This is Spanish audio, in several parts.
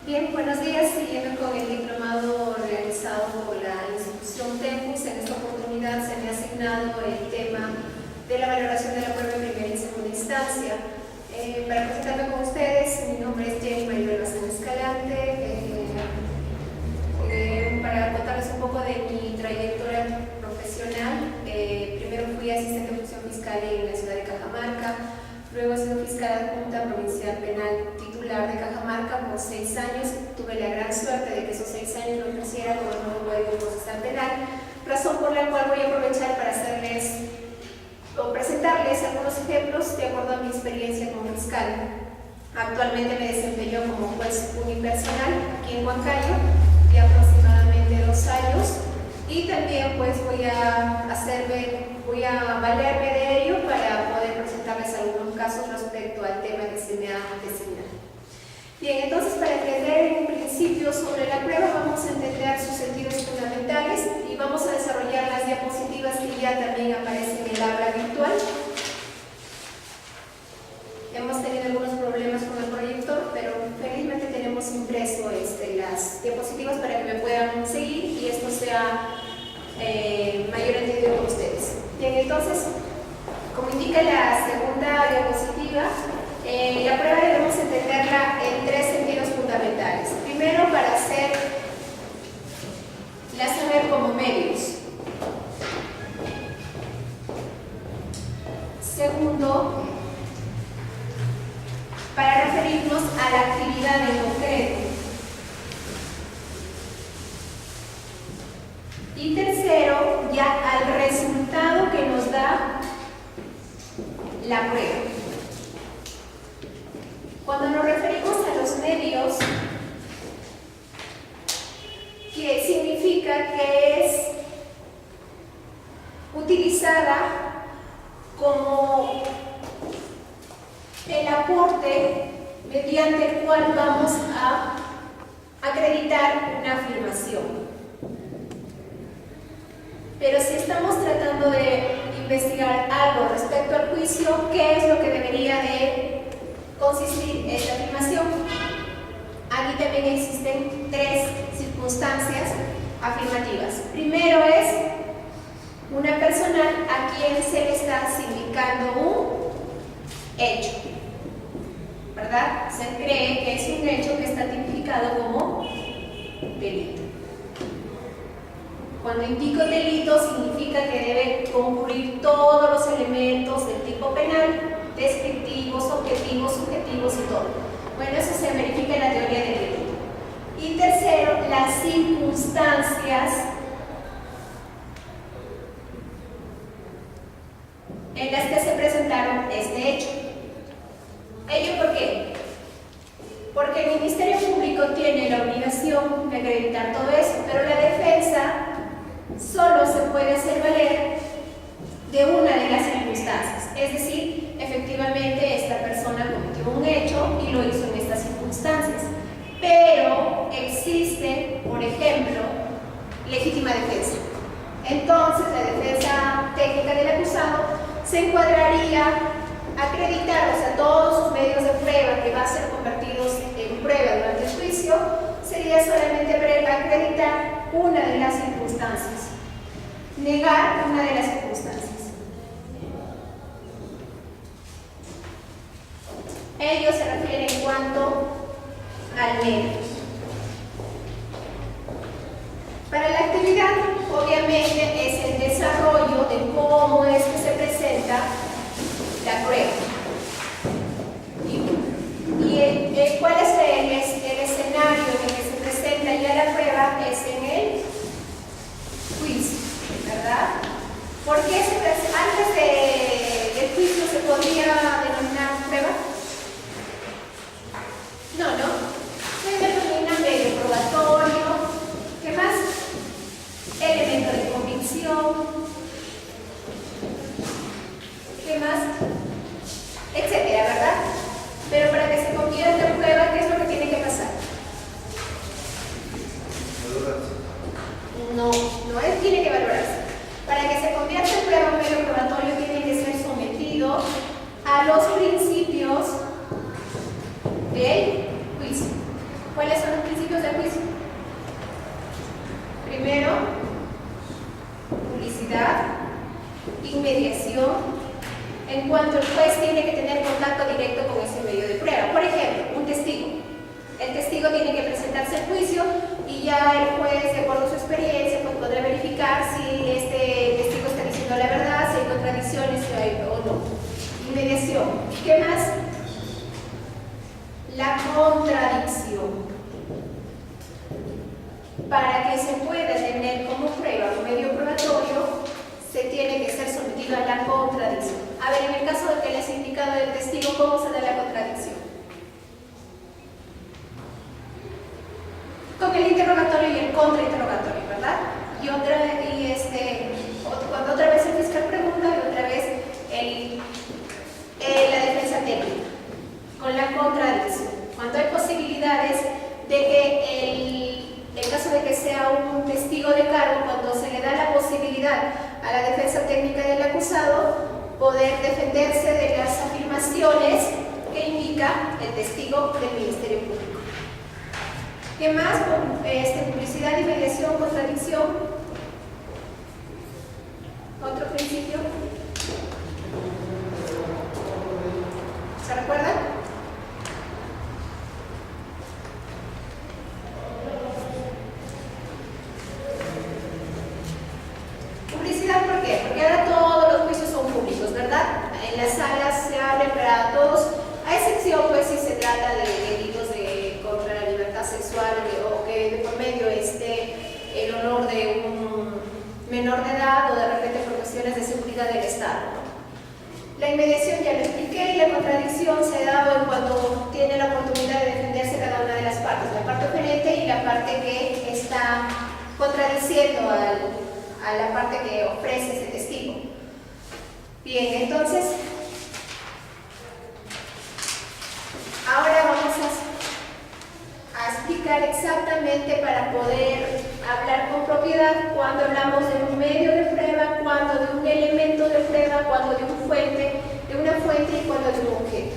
Bien, buenos días. Siguiendo con el diplomado realizado por la institución Tempus, en esta oportunidad se me ha asignado el tema de la valoración de la prueba en primera y segunda instancia. Para presentarme con ustedes, mi nombre es Jenny Maribel Bazán Escalante. Para contarles un poco de mi trayectoria profesional, primero fui asistente de función fiscal en la ciudad de Cajamarca. Luego he sido fiscal adjunta provincial penal titular de Cajamarca por 6 años. Tuve la gran suerte de que esos 6 años lo ejerciera como nuevo código procesal penal, razón por la cual voy a aprovechar para hacerles o presentarles algunos ejemplos de acuerdo a mi experiencia como fiscal. Actualmente me desempeño como juez unipersonal aquí en Huancayo, de aproximadamente 2 años, y también pues voy a valerme de ello para poder presentarles algunos casos respecto al tema que se me ha designado. Bien, entonces para entender un principio sobre la prueba vamos a entender sus sentidos fundamentales y vamos a desarrollar las diapositivas que ya también aparecen en el aula virtual. Hemos tenido algunos problemas con el proyector, pero felizmente tenemos impreso las diapositivas para que me puedan seguir y esto sea mayor entendido por ustedes. Bien, entonces, como indica la segunda diapositiva, la prueba debemos entenderla en 3 sentidos fundamentales. Primero, para hacerla saber como medios. Segundo, para referirnos a la actividad en concreto. Y tercero, ya al resultado que nos da la prueba. Cuando nos referimos a los medios, que significa que es utilizada como el aporte mediante el cual vamos a acreditar una afirmación. Pero si estamos tratando de investigar algo respecto al juicio, ¿qué es lo que debería de consistir esta afirmación? Aquí también existen 3 circunstancias afirmativas. Primero es una persona a quien se le está sindicando un hecho, ¿verdad? Se cree que es un hecho que está tipificado como delito. Cuando indico delito significa que deben concurrir todos los elementos del tipo penal, descriptivos, objetivos, subjetivos y todo. Bueno, eso se verifica en la teoría del delito. Y tercero, las circunstancias en las que se presentaron este hecho. ¿Ello por qué? Porque el Ministerio Público tiene la obligación de acreditar todo eso, pero la defensa solo se puede hacer valer de una de las circunstancias. Es decir, efectivamente esta persona cometió un hecho y lo hizo en estas circunstancias. Pero existe, por ejemplo, legítima defensa. Entonces, la defensa técnica del acusado se encuadraría acreditar, o sea, todos sus medios de prueba que van a ser convertidos en prueba durante el juicio, sería solamente acreditar una de las circunstancias, negar una de las circunstancias. Ello se refiere en cuanto al medio. Para la actividad, obviamente, es el desarrollo de cómo es que se presenta la prueba. ¿Y cuál es el escenario en el que se presenta ya la prueba? Es en el juicio, ¿verdad? ¿Por qué antes del juicio se podría denominar prueba? No. Se denomina medio probatorio. ¿Qué más? Elemento de convicción. ¿Qué más? Etcétera, ¿verdad? Pero para que se convierta en prueba, ¿qué es lo Primero, publicidad, inmediación, en cuanto el juez tiene que tener contacto directo con ese medio de prueba. Por ejemplo, un testigo. El testigo tiene que presentarse al juicio y ya el juez, de acuerdo a su experiencia, pues podrá verificar si este testigo está diciendo la verdad, si hay contradicciones o no. Inmediación. ¿Qué más? La contradicción. Para que se pueda tener como prueba un medio probatorio, se tiene que ser sometido a la contradicción. A ver, en el caso de que les he indicado del testigo, ¿cómo se da la contradicción? Con el interrogatorio y el contrainterrogatorio, ¿verdad? Cuando otra vez el fiscal pregunta y otra vez la defensa técnica. Con la contradicción. Cuando hay posibilidades de que en caso de que sea un testigo de cargo, cuando se le da la posibilidad a la defensa técnica del acusado poder defenderse de las afirmaciones que indica el testigo del Ministerio Público. ¿Qué más? Publicidad y mediación, contradicción. Otro principio. ¿Se recuerdan? Publicidad, ¿por qué? Porque ahora todos los juicios son públicos, ¿verdad? En las salas se abren para todos, a excepción pues si se trata de delitos contra la libertad sexual o que de por medio esté el honor de un menor de edad o de repente por cuestiones de seguridad del Estado, ¿no? La inmediación ya lo expliqué y la contradicción se ha dado en cuanto tiene la oportunidad de defenderse cada una de las partes, la parte oferente y la parte que está contradiciendo a la parte que ofrece ese testigo. Bien, entonces, ahora vamos a explicar exactamente para poder hablar con propiedad cuando hablamos de un medio de prueba, cuando de un elemento de prueba, cuando de una fuente y cuando de un objeto.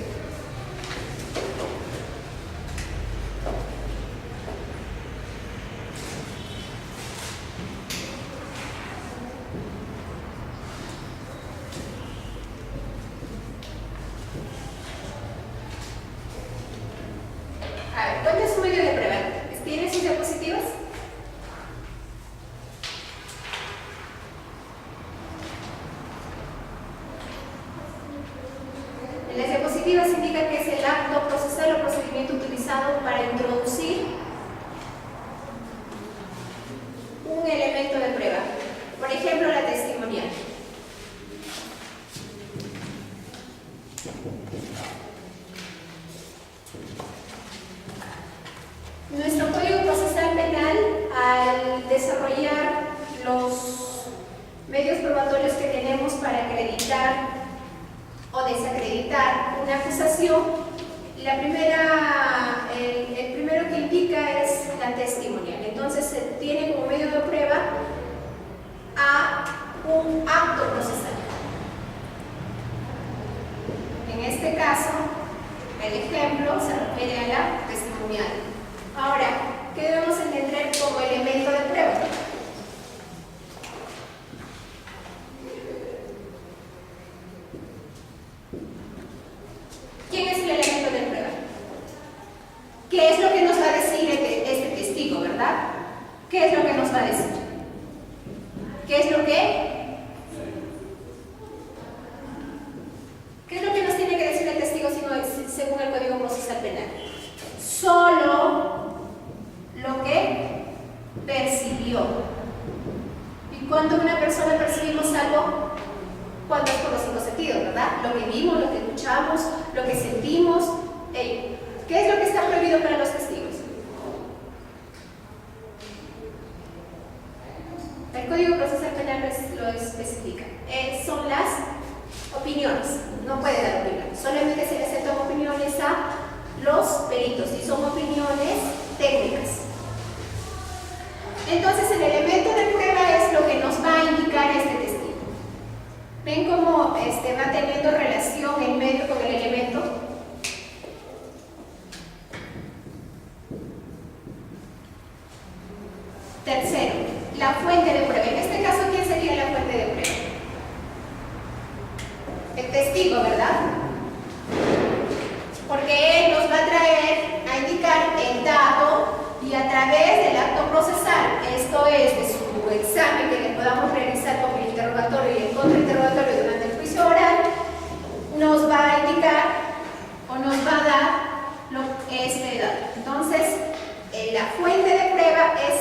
A ver, ¿cuál es su medio de prueba? ¿Tiene sus diapositivas? En las diapositivas indica que es el acto procesal o procedimiento utilizado para introducir un elemento de prueba. Por ejemplo, la testimonial. Nuestro Código Procesal Penal, al desarrollar los medios probatorios que tenemos para acreditar o desacreditar una acusación, el primero que indica es la testimonial. Entonces se tiene como medio de prueba a un acto procesal. En este caso, el ejemplo se refiere a la testimonial. Ahora, ¿qué debemos entender como elemento de prueba? ¿Quién es el elemento de prueba? ¿Qué es lo que nos va a decir este testigo, verdad? ¿Qué es lo que nos va a decir? ¿Qué es lo que nos tiene que decir el testigo según el Código Procesal Penal? Solo lo que percibió. Y cuando una persona percibimos algo, cuando es por los 5 sentidos, ¿verdad? Lo que vimos, lo que escuchamos, lo que sentimos. ¿Qué es lo que está prohibido para los testigos? El Código Procesal Penal lo especifica. Son las opiniones. No puede dar opiniones. Solamente se le aceptan opiniones a los peritos y son opiniones técnicas. Entonces el elemento de prueba es lo que nos va a indicar este testigo. ¿Ven cómo va teniendo relación el medio con el elemento? Tercero, la fuente de prueba. En este caso, ¿quién sería la fuente de prueba? El testigo, ¿verdad? Porque él nos va a traer a indicar el dato y a través del acto procesal, esto es de su examen que le podamos realizar con el interrogatorio y el contrainterrogatorio durante el juicio oral, nos va a indicar o nos va a dar este dato. Entonces, la fuente de prueba es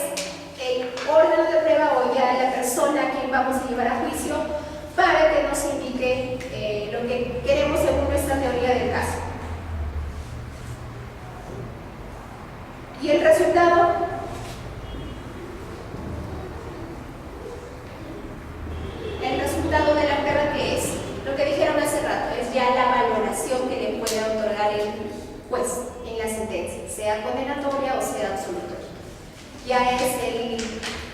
el órgano de prueba o ya la persona a quien vamos a llevar a juicio para que nos indique lo que queremos según nuestra teoría del caso. ¿Y el resultado? El resultado de la prueba, ¿qué es? Lo que dijeron hace rato, es ya la valoración que le puede otorgar el juez en la sentencia, sea condenatoria o sea absolutoria. Ya es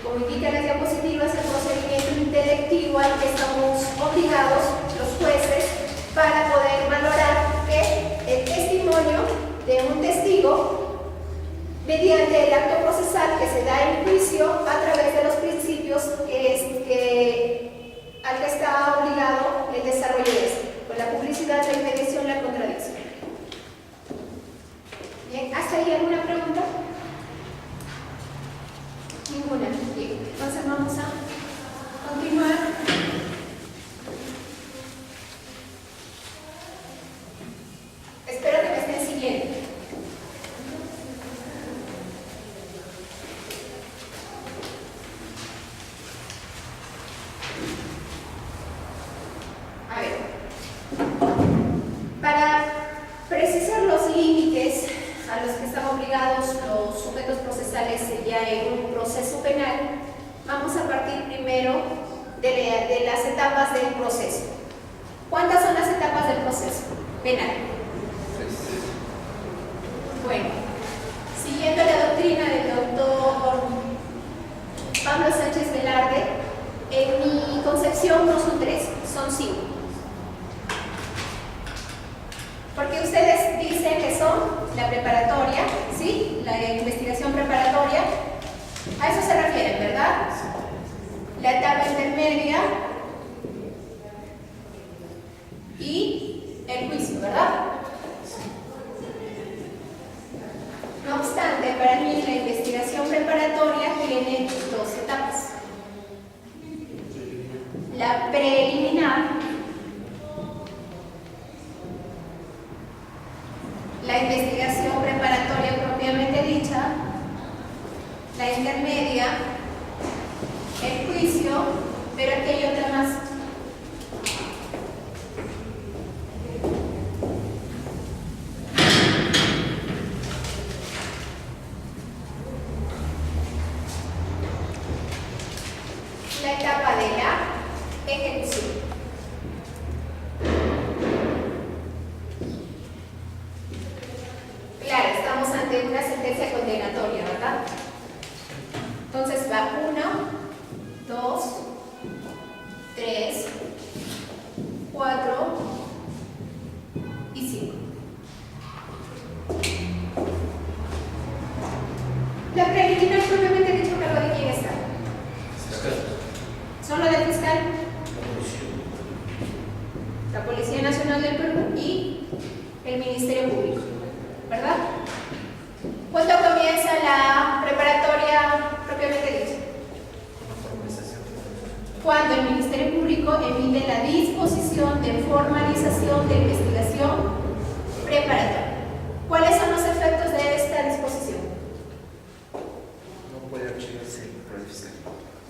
como indican las diapositivas, el procedimiento intelectivo al que estamos obligados los jueces para poder valorar que el testimonio de un testigo mediante el acto procesal que se da en juicio a través de los principios al que está obligado el desarrollo de esto, con la publicidad, la inmediación, la contradicción. Bien, ¿hasta ahí alguna pregunta? Ninguna. Bien, entonces vamos a continuar. Espero que me estén siguiendo. A ver, para precisar los límites a los que están obligados los sujetos procesales ya en un proceso penal, vamos a partir primero de las etapas del proceso. ¿Cuántas son las etapas del proceso penal? Bueno, siguiendo la doctrina del doctor Pablo Sánchez Velarde, en mi concepción no son 3, son 5. Porque ustedes dicen que son la preparatoria, ¿sí? La investigación preparatoria. A eso se refieren, ¿verdad? La etapa intermedia y el juicio, ¿verdad? No obstante, para mí la investigación preparatoria tiene 2 etapas. La preliminar, la investigación preparatoria propiamente dicha, la intermedia, el juicio, pero aquí hay otra más. La etapa de la ejecución. Claro, estamos ante una sentencia condenatoria, ¿verdad? Entonces va 1, 2, 3, 4 y 5. La preliminar propiamente dicho, ¿cargo de quién está? ¿Solo del fiscal? La Policía Nacional del Perú y el Ministerio Público, ¿verdad? ¿Cuándo comienza la preparatoria propiamente dicha? Cuando el Ministerio Público emite la disposición de formalización de investigación preparatoria. ¿Cuáles son los efectos de esta disposición? No puede archivarse por el fiscal.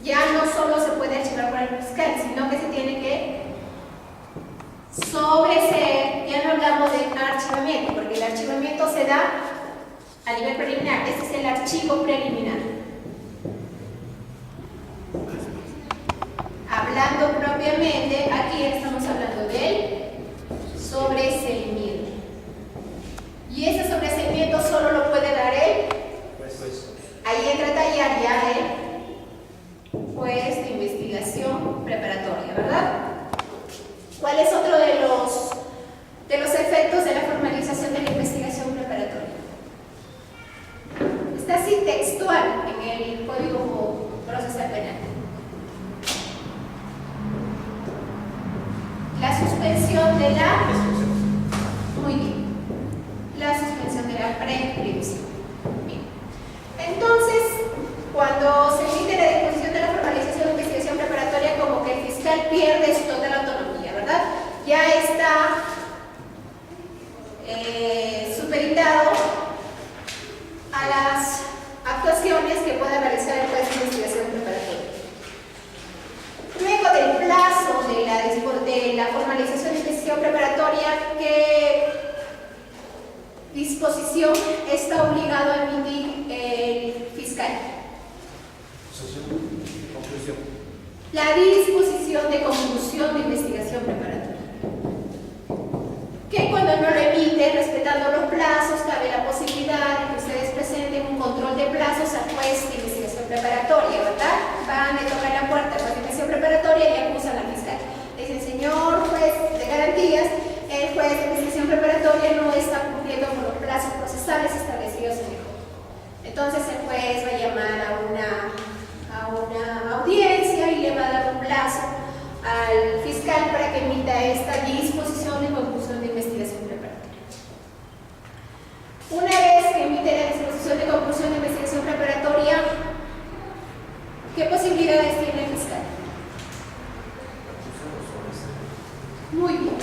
Ya no solo se puede archivar por el fiscal, sino que se tiene que sobreseer. Ya no hablamos de archivamiento, porque el archivamiento se da a nivel preliminar. Este es el archivo preliminar. Hablando propiamente, aquí estamos hablando del sobreseimiento. Y ese sobreseimiento solo lo puede dar él. Ahí entra a tallar ya el juez de investigación preparatoria, ¿verdad? ¿Cuál es otro de los efectos de la formalización de la investigación preparatoria? Está así textual en el Código Procesal Penal. suspensión de la... Muy bien. La suspensión de la prescripción. Bien. Entonces, cuando se emite la disposición de la formalización de investigación preparatoria, como que el fiscal pierde su total autonomía, ¿verdad? Ya está supeditado a las actuaciones que pueda realizar el juez de investigación preparatoria. Luego del plazo de la formalización de investigación preparatoria, ¿qué disposición está obligado a emitir el fiscal? Conclusión. La disposición de conclusión de investigación preparatoria. Que cuando no lo emite, respetando los plazos, cabe la posibilidad de que ustedes presenten un control de plazos al juez de investigación preparatoria, ¿verdad? Van a tocar la puerta al juez de investigación preparatoria y acusan al fiscal. Dicen, señor juez de garantías, el juez de investigación preparatoria no está cumpliendo con los plazos procesales establecidos en el código. Entonces el juez va a llamar a una audiencia y le va a dar un plazo al fiscal para que emita esta disposición de conclusión de investigación preparatoria. Una vez que emite la disposición de conclusión de investigación preparatoria, ¿qué posibilidades tiene el fiscal? Muy bien.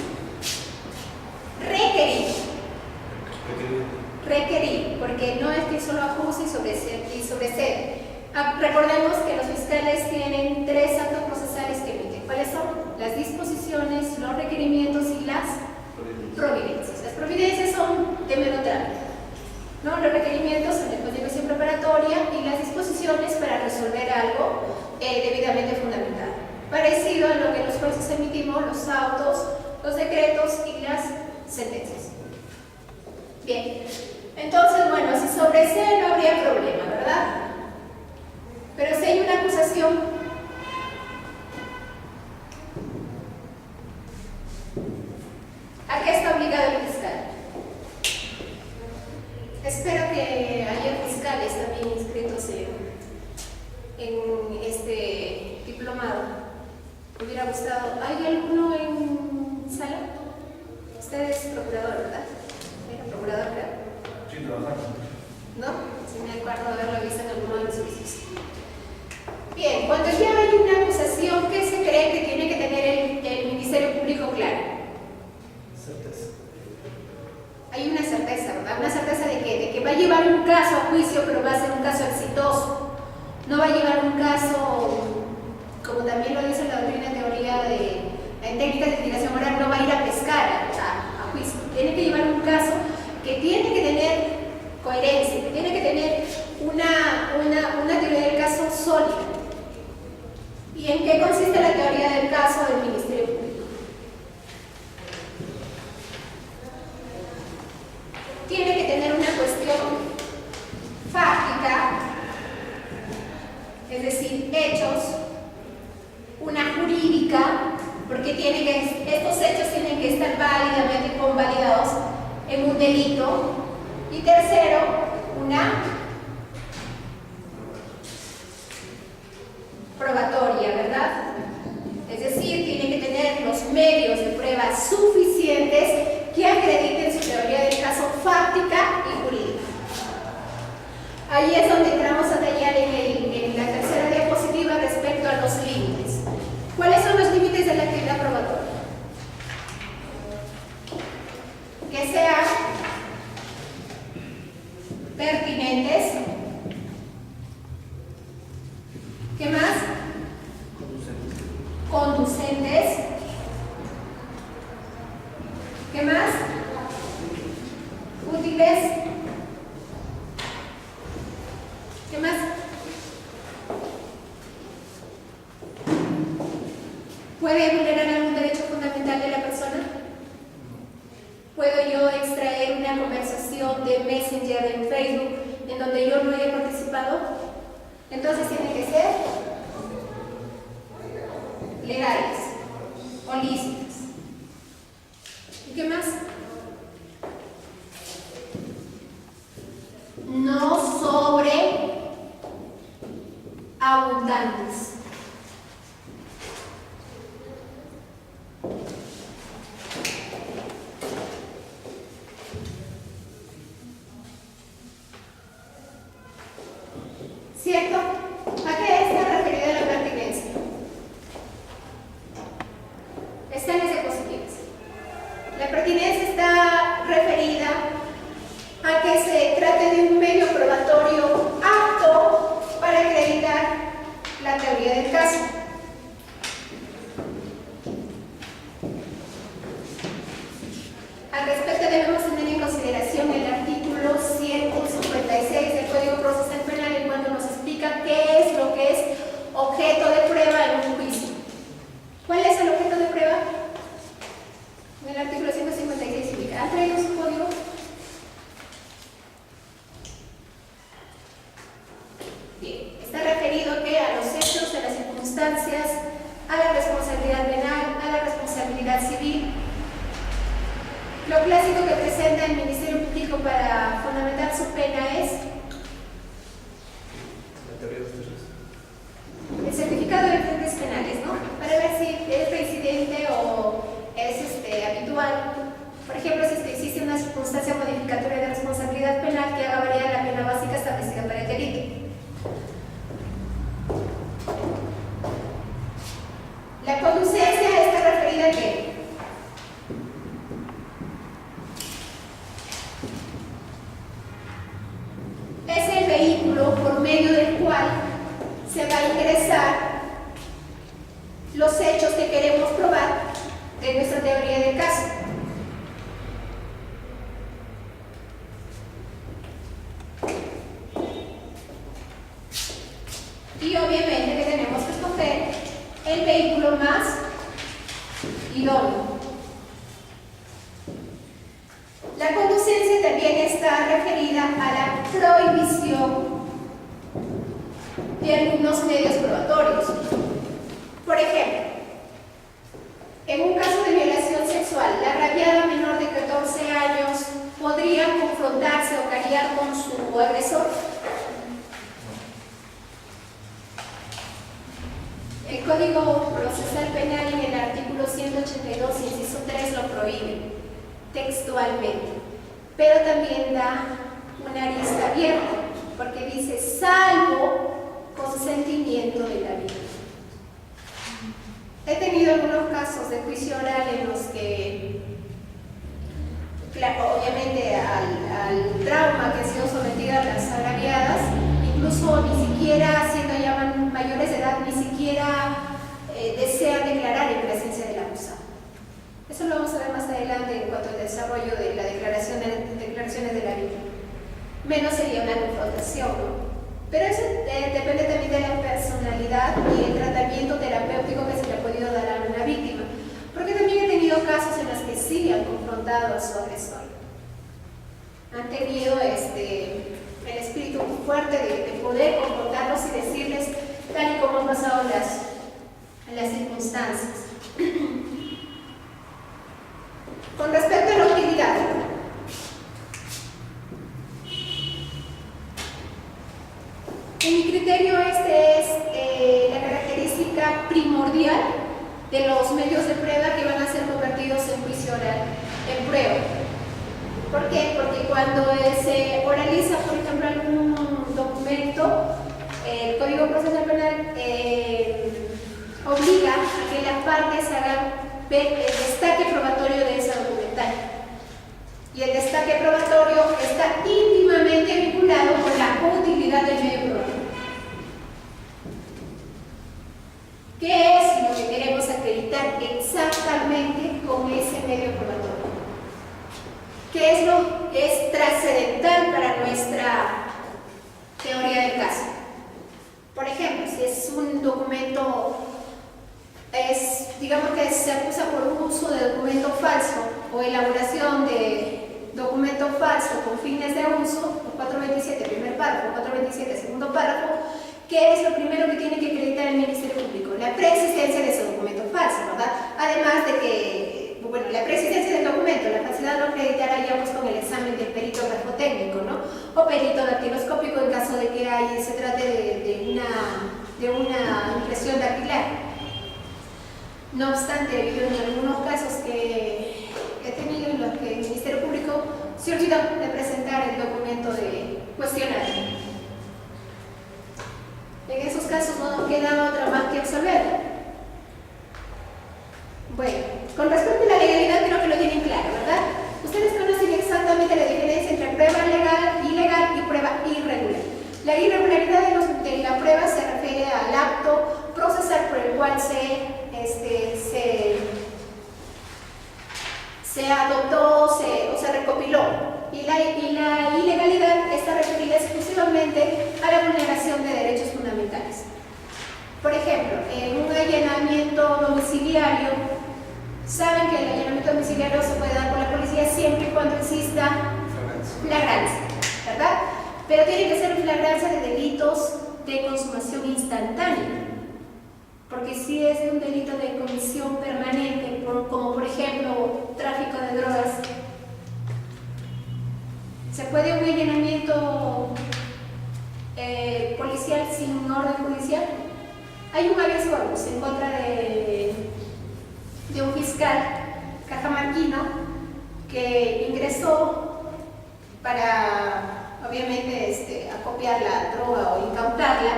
Requerir, porque no es que solo acuse y sobresee. Recordemos que los fiscales tienen 3 actos procesales que emiten. ¿Cuáles son? Las disposiciones, los requerimientos y las providencias. Las providencias son de mero trámite, ¿no? Los requerimientos son de investigación preparatoria y las disposiciones para resolver algo debidamente fundamentado. Parecido a lo que los jueces emitimos, los autos, los decretos y las sentencias. Bien, entonces, bueno, si sobresee no habría problema, ¿verdad? Pero si hay una acusación, ¿a qué está obligado el fiscal? Espero que haya fiscales también inscritos en este diplomado. Me hubiera gustado. ¿Hay alguno en sala? Usted es procurador, ¿verdad? ¿Era procurador, creo? Sí, trabajando. ¿No? Si me acuerdo de haberlo visto en alguno de los oficios. Bien, cuando ya hay una acusación, ¿qué se cree que tiene que tener el Ministerio Público claro? Certeza. Hay una certeza, ¿verdad? Una certeza de qué? De que va a llevar un caso a juicio, pero va a ser un caso exitoso. No va a llevar un caso, como también lo dice la doctrina teoría en técnicas de litigación oral, no va a ir a pescar a juicio. Tiene que llevar un caso que tiene que tener coherencia, que tiene que tener una teoría del caso sólida. ¿Y en qué consiste la teoría del caso del Ministerio Público? Tiene que tener una cuestión fáctica, es decir, hechos, una jurídica, porque estos hechos tienen que estar válidamente convalidados en un delito, y tercero, una probatoria, ¿verdad? Es decir, tiene que tener los medios de prueba suficientes que acrediten su teoría del caso fáctica y jurídica. Ahí es donde entramos a detallar en la tercera diapositiva respecto a los límites. ¿Cuáles son los límites de la actividad probatoria? Que sean pertinentes. ¿Qué más? Conducentes. ¿Qué más? Útiles. ¿Qué más? ¿Puede vulnerar algún derecho fundamental de la persona? ¿Puedo yo extraer una conversación de Messenger en Facebook en donde yo no haya participado? Entonces tiene que ser legales o lícitas. ¿Y qué más? No sobreabundantes. ¿cierto? ¿A qué está referida la pertinencia? Está en las diapositivas. La pertinencia está referida a que se trate de un medio probatorio apto para acreditar la teoría del caso. Al respecto debemos tener en consideración el artículo 156 del Código Procesal Penal, en cuanto nos explica qué es lo que es objeto de prueba en un juicio. ¿Cuál es el objeto de prueba? En el artículo 156 indica. ¿Han traído su código? Bien, está referido a los hechos, a las circunstancias, a la responsabilidad penal, a la responsabilidad civil. Lo clásico que presenta el Ministerio Público para fundamentar su pena es La teoría de los hechos. el certificado de antecedentes penales, ¿no? Para ver si es reincidente o es habitual. Por ejemplo, si existe una circunstancia modificatoria de responsabilidad penal que haga variar la pena básica establecida para el delito. La conducencia está referida a qué? Es el vehículo por medio del cual se va a ingresar los hechos que queremos probar de nuestra teoría del caso. Y obviamente que tenemos que escoger el vehículo más idóneo. La conducencia también está referida a la prohibición de algunos medios probatorios. Por ejemplo, en un caso de violación sexual, la agraviada menor de 14 años podría confrontarse o cariar con su agresor. El Código Procesal Penal en el artículo 182, inciso 3, lo prohíbe textualmente, pero también da una arista abierta, porque dice salvo consentimiento de la víctima. He tenido algunos casos de juicio oral en los que, claro, obviamente al trauma que han sido sometidas las agraviadas, incluso ni siquiera, siendo ya mayores de edad, ni siquiera desean declarar en presencia del acusado. Eso lo vamos a ver más adelante en cuanto al desarrollo de la declaraciones de la víctima. Menos sería una confrontación, ¿no? Pero eso depende también de la personalidad y el tratamiento terapéutico que se le ha podido dar a una víctima. Porque también he tenido casos en los que sí han confrontado a su agresor. Han tenido el espíritu fuerte de poder confrontarlos y decirles tal y como han pasado las circunstancias. Con respecto a la utilidad, en mi criterio es la característica primordial de los medios de prueba que van a ser convertidos en juicio oral en prueba. ¿Por qué? Porque cuando se oraliza, por ejemplo, algún documento, el Código Procesal Penal obliga a que las partes hagan el destaque probatorio de esa documental. Y el destaque probatorio está íntimamente vinculado con la utilidad del medio probatorio. ¿Qué es lo que queremos acreditar exactamente con ese medio probatorio? ¿Qué es lo que es trascendental para nuestra teoría del caso? Por ejemplo, si es un documento, digamos que se acusa por un uso de documento falso o elaboración de documento falso con fines de uso, 427, primer párrafo, 427, segundo párrafo, ¿qué es lo primero que tiene que acreditar el Ministerio Público? La preexistencia de ese documento falso, ¿verdad? Además de que, bueno, la preexistencia del documento, la falsedad lo acreditará ya pues con el examen del perito grafotécnico, ¿no? O perito dactiloscópico en caso de que se trate de una impresión dactilar. No obstante, he habido en algunos casos que he tenido en los que el Ministerio Público se olvidó de presentar el documento de cuestionario. casos no nos queda otra más que absolver. Bueno, con respecto a la legalidad creo que lo tienen claro, ¿verdad? Ustedes conocen exactamente la diferencia entre prueba legal, ilegal y prueba irregular. La irregularidad de la prueba se refiere al acto procesal por el cual se adoptó o se recopiló. Y la ilegalidad está referida exclusivamente a la vulneración de derechos fundamentales. Por ejemplo, en un allanamiento domiciliario, saben que el allanamiento domiciliario se puede dar por la policía siempre y cuando exista flagrancia, ¿verdad? Pero tiene que ser flagrancia de delitos de consumación instantánea. Porque si es un delito de comisión permanente, como por ejemplo tráfico de drogas, ¿se puede un allanamiento policial sin orden judicial? Hay un habeas corpus en contra de un fiscal cajamarquino que ingresó para, obviamente, acopiar la droga o incautarla,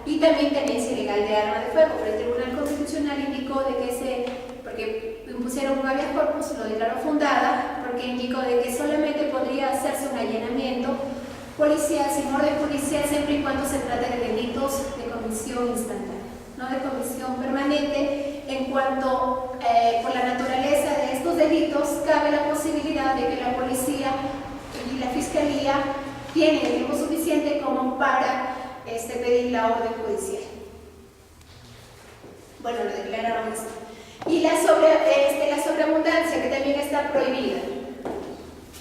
y también tenencia ilegal de arma de fuego. Pero el Tribunal Constitucional indicó de que porque impusieron un habeas corpus, lo declaró fundada, porque indicó de que solamente podría hacerse un allanamiento policial sin orden judicial siempre y cuando se trate de delitos de comisión instantánea, no de comisión permanente, en cuanto por la naturaleza de estos delitos cabe la posibilidad de que la policía y la fiscalía tienen el tiempo suficiente como para pedir la orden judicial. Bueno, lo declararon así. Y la sobreabundancia, que también está prohibida.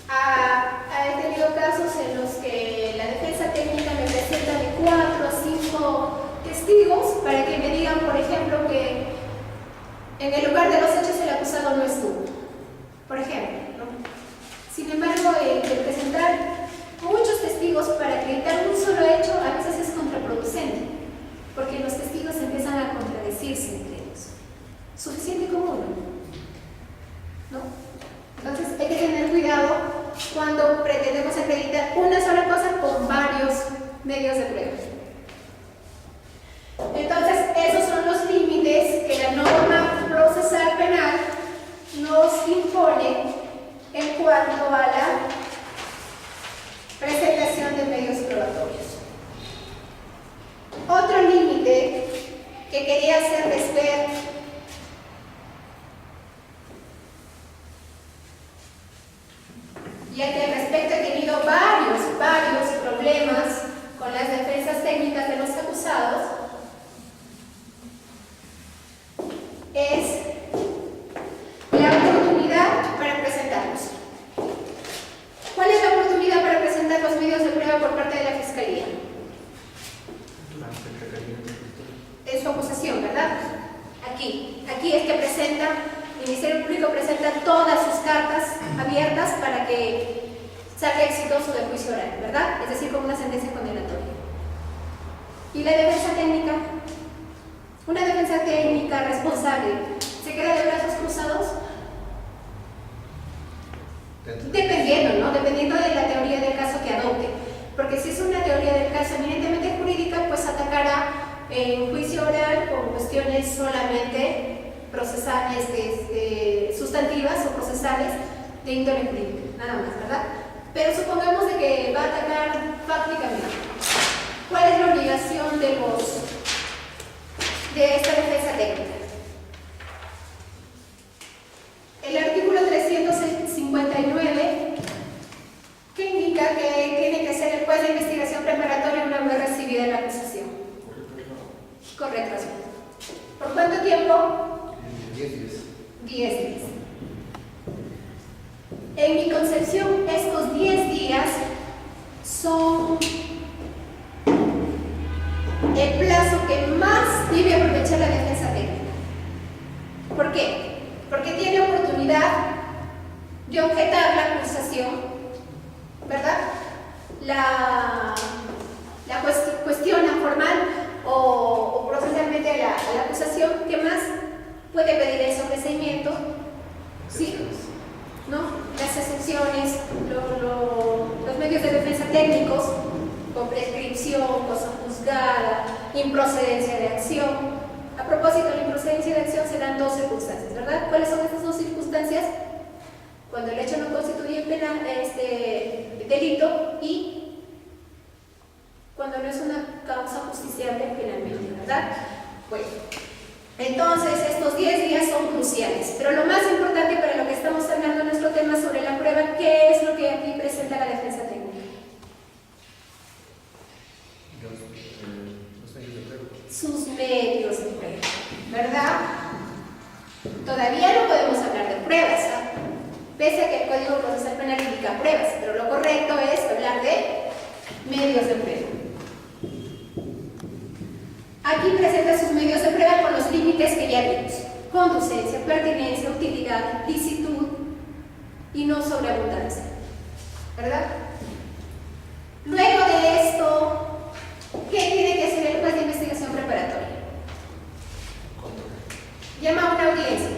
He tenido casos en los que la defensa técnica me presenta de 4 a 5 testigos para que me digan, por ejemplo, que en el lugar de los hechos el acusado no estuvo, por ejemplo, ¿no? Sin embargo, el presentar muchos testigos para acreditar un solo hecho a veces es contraproducente, porque los testigos empiezan a contradecirse entre ellos. Suficiente con uno, ¿no? Entonces hay que tener cuidado cuando pretendemos acreditar una sola cosa con varios medios de prueba. Entonces, esos son los límites que la norma procesal penal nos impone en cuanto a la presentación de medios probatorios. Otro límite que quería hacerles ver ya que al respecto he tenido varios problemas con las defensas técnicas de los acusados, es la oportunidad para presentarlos. ¿Cuál es la oportunidad para presentar los medios de prueba por parte de la Fiscalía? Es su acusación, ¿verdad? Aquí es que el Ministerio Público presenta todas sus cartas abiertas para que salga exitoso del juicio oral, ¿verdad? Es decir, con una sentencia condenatoria. ¿Y la defensa técnica? Una defensa técnica responsable, ¿se queda de brazos cruzados? Dependiendo, ¿no? Dependiendo de la teoría del caso que adopte. Porque si es una teoría del caso eminentemente jurídica, pues atacará en juicio oral con cuestiones solamente procesales, sustantivas o procesales de índole jurídica, nada más, ¿verdad? Pero supongamos de que va a atacar fácticamente. ¿Cuál es la obligación de esta defensa técnica? El artículo 359, que indica que tiene que ser el juez de investigación preparatoria una vez recibida la acusación. Correcto. ¿Por cuánto tiempo? 10 días. 10 días. En mi concepción, estos 10 días son el plazo que más debe aprovechar la defensa técnica. ¿Por qué? Porque tiene oportunidad de objetar la acusación, ¿verdad? La cuestiona formal o procesalmente a la acusación. ¿Qué más? Puede pedir el sobreseimiento, ¿sí? ¿No? Las excepciones, los medios de defensa técnicos, con prescripción, cosa juzgada, improcedencia de acción. A propósito de la improcedencia de acción se dan dos circunstancias, ¿verdad? ¿Cuáles son estas dos circunstancias? Cuando el hecho no constituye delito y cuando no es una causa justiciable penalmente, ¿verdad? Bueno, entonces estos 10 días son cruciales, pero lo más importante para lo que estamos hablando en nuestro tema sobre la prueba, ¿qué es lo que aquí presenta la defensa técnica? Sus medios de prueba, ¿verdad? Todavía no podemos hablar de pruebas, ¿ah? Pese a que el Código Procesal Penal indica pruebas, pero lo correcto es hablar de medios de prueba. Aquí presenta sus medios de prueba con los límites que ya vimos: conducencia, pertinencia, utilidad, licitud y no sobreabundancia, ¿verdad? Luego de esto, ¿qué tiene que hacer el juez de investigación preparatoria? Llama a una audiencia.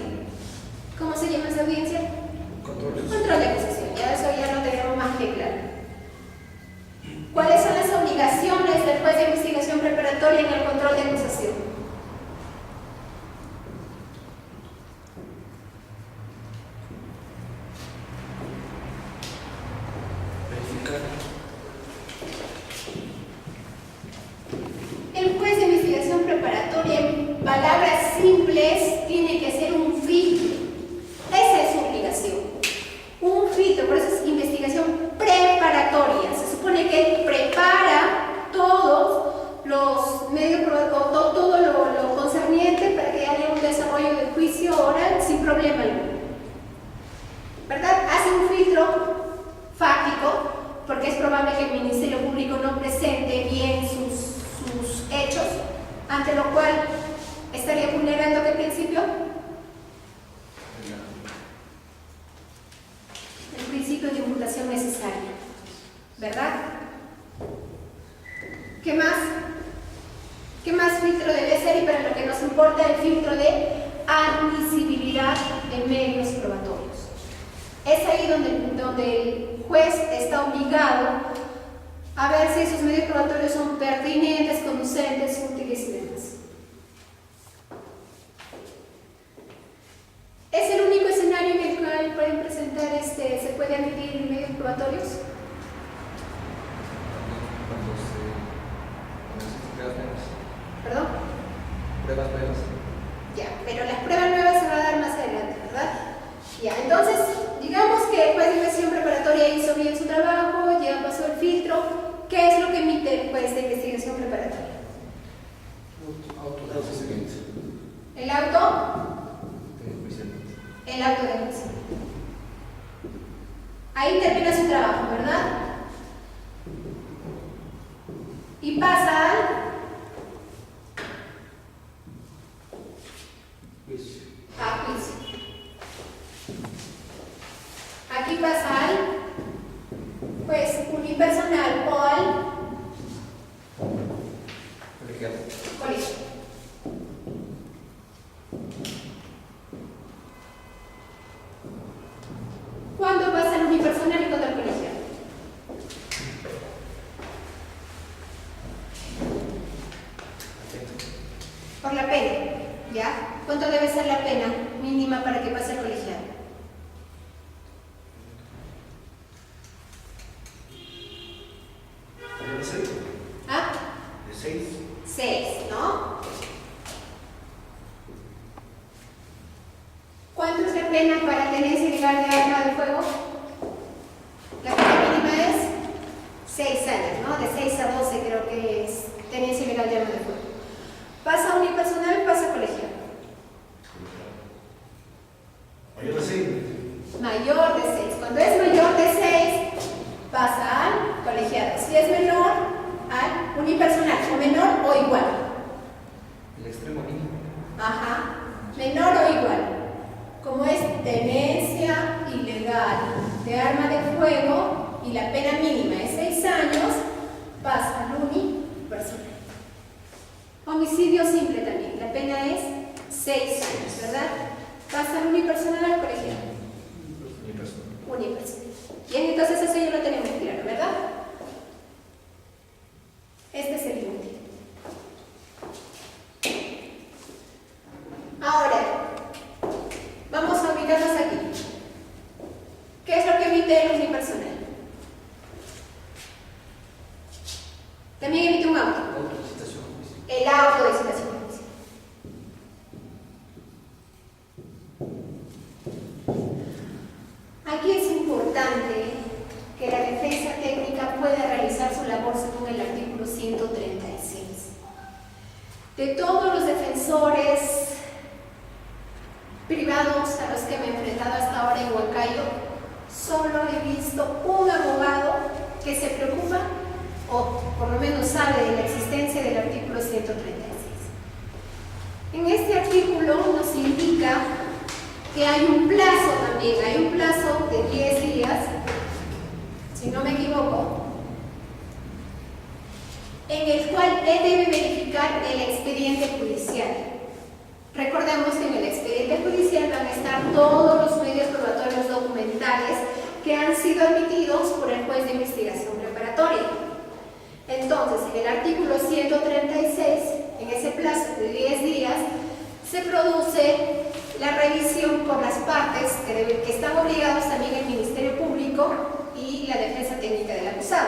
¿Cómo se llama esa audiencia? Control de acusación. Ya eso ya lo tenemos más que claro. ¿Cuáles son las obligaciones del juez de investigación preparatoria en el control de acusación? Verificar. El juez de investigación preparatoria, en palabras simples, tiene que hacer un filtro. Esa es su obligación. Un filtro, por eso es investigación preparatoria. Se supone que él prepara todos los medios, todo lo concerniente para que haya un desarrollo del juicio oral sin problema alguno, ¿verdad? Hace un filtro fáctico, porque es probable que el Ministerio Público no presente bien sus hechos, ante lo cual estaría vulnerando ¿qué principio? El principio de imputación necesaria, ¿verdad? ¿Qué más? ¿Qué más filtro debe ser? Y para lo que nos importa, el filtro de admisibilidad en medios probatorios. Es ahí donde el juez está obligado a ver si esos medios probatorios son pertinentes, conducentes, útiles y demás. ¿Es el único escenario en el cual pueden presentar se puede admitir medios probatorios? ¿Perdón? Pruebas nuevas. Ya, pero las pruebas nuevas se van a dar más adelante, ¿verdad? Ya, entonces, digamos que el juez de investigación preparatoria hizo bien su trabajo, ya pasó el filtro. ¿Qué es lo que emite el juez de investigación preparatoria? Auto de enjuiciamiento. ¿El auto? El auto de juicio. Ahí termina su trabajo, ¿verdad? Y pasa al Juicio. a juicio. Aquí pasa al juez unipersonal o al Colegiado. colegio. ¿Cuándo pasa al unipersonal y cuándo al colegiado? Por la pena, ¿ya? ¿Cuánto debe ser la pena mínima para que pase al colegiado? ¿De 6? ¿Ah? ¿De 6? 6, ¿no? ¿Cuánto es la pena para tenencia ilegal de arma de fuego? La pena mínima es 6 años, ¿no? De 6 a 12 creo que es tenencia ilegal de arma de fuego. Pasa unipersonal, pasa colegiado. Mayor de 6. Mayor de 6. Cuando es mayor de 6, pasa al colegiado. Si es menor, al unipersonal, o menor o igual. El extremo mínimo. Ajá. Menor o igual. Como es tenencia ilegal de arma de fuego y la pena mínima es 6 años, pasa al unipersonal. Homicidio simple también, la pena es 6 años, ¿verdad? Pasa al unipersonal al colegiado. Unipersonal. Bien, entonces eso ya lo tenemos claro, ¿verdad? Este es el límite. el auto de citación judicial. Aquí es importante que la defensa técnica pueda realizar su labor según el artículo 136. De todos los defensores privados a los que me he enfrentado hasta ahora en Huancayo, solo he visto un abogado que se preocupa o por lo menos sabe de la existencia del artículo 136. En este artículo nos indica que hay un plazo también, hay un plazo de 10 días, si no me equivoco, en el cual él debe verificar el expediente judicial. Recordemos que en el expediente judicial van a estar todos los medios probatorios documentales que han sido admitidos por el juez de investigación preparatoria. Entonces, en el artículo 136, en ese plazo de 10 días, se produce la revisión por las partes que están obligados también el Ministerio Público y la defensa técnica del acusado.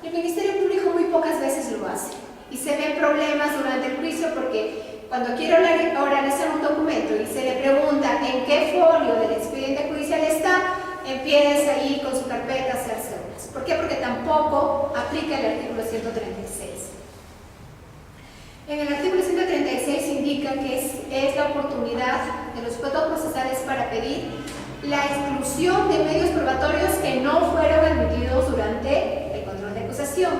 El Ministerio Público muy pocas veces lo hace y se ven problemas durante el juicio porque cuando quiere oralizar un documento y se le pregunta en qué folio del expediente judicial está, empieza ahí con su carpeta a hacerse horas. ¿Por qué? Porque tampoco aplica el artículo 136. En el artículo 136 indica que es la oportunidad de los sujetos procesales para pedir la exclusión de medios probatorios que no fueron admitidos durante el control de acusación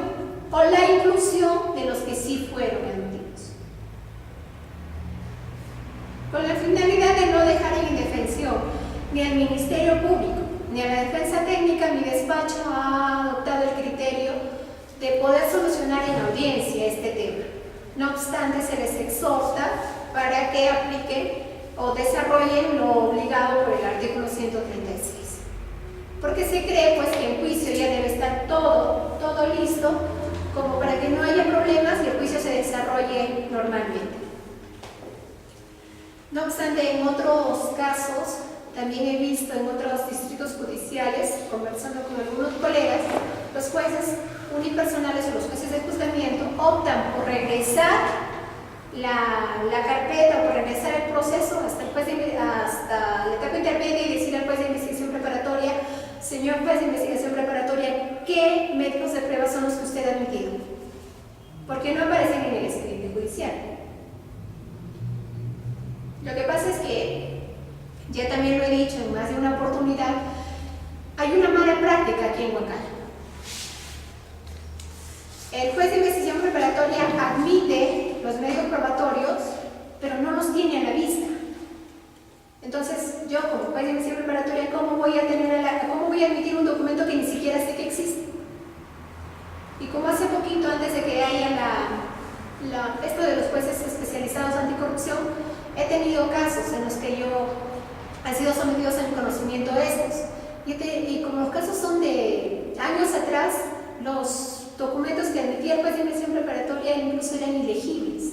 o la inclusión de los que sí fueron admitidos, con la finalidad de no dejar en indefensión ni al Ministerio Público ni a la defensa técnica. Mi despacho ha adoptado el criterio de poder solucionar en audiencia este tema. No obstante, se les exhorta para que apliquen o desarrollen lo obligado por el artículo 136. Porque se cree pues que en juicio ya debe estar todo listo como para que no haya problemas y el juicio se desarrolle normalmente. No obstante, en otros casos, también he visto en otros distritos judiciales, conversando con algunos colegas, los jueces unipersonales o los jueces de juzgamiento optan por regresar la carpeta o por regresar el proceso hasta la etapa intermedia y decir al juez de investigación preparatoria: señor juez de investigación preparatoria, ¿qué métodos de prueba son los que usted ha admitido? Porque no aparecen en el expediente judicial. Lo que pasa es que, ya también lo he dicho en más de una oportunidad, hay una mala práctica aquí en Huancayo. El juez de investigación preparatoria admite los medios probatorios, pero no los tiene a la vista. Entonces, yo como juez de investigación preparatoria, ¿cómo voy a admitir un documento que ni siquiera sé que existe? Y como hace poquito, antes de que haya esto de los jueces especializados anticorrupción, he tenido casos en los que han sido sometidos a mi conocimiento estos. Y como los casos son de años atrás, los documentos que admitía el juez de investigación preparatoria incluso eran ilegibles.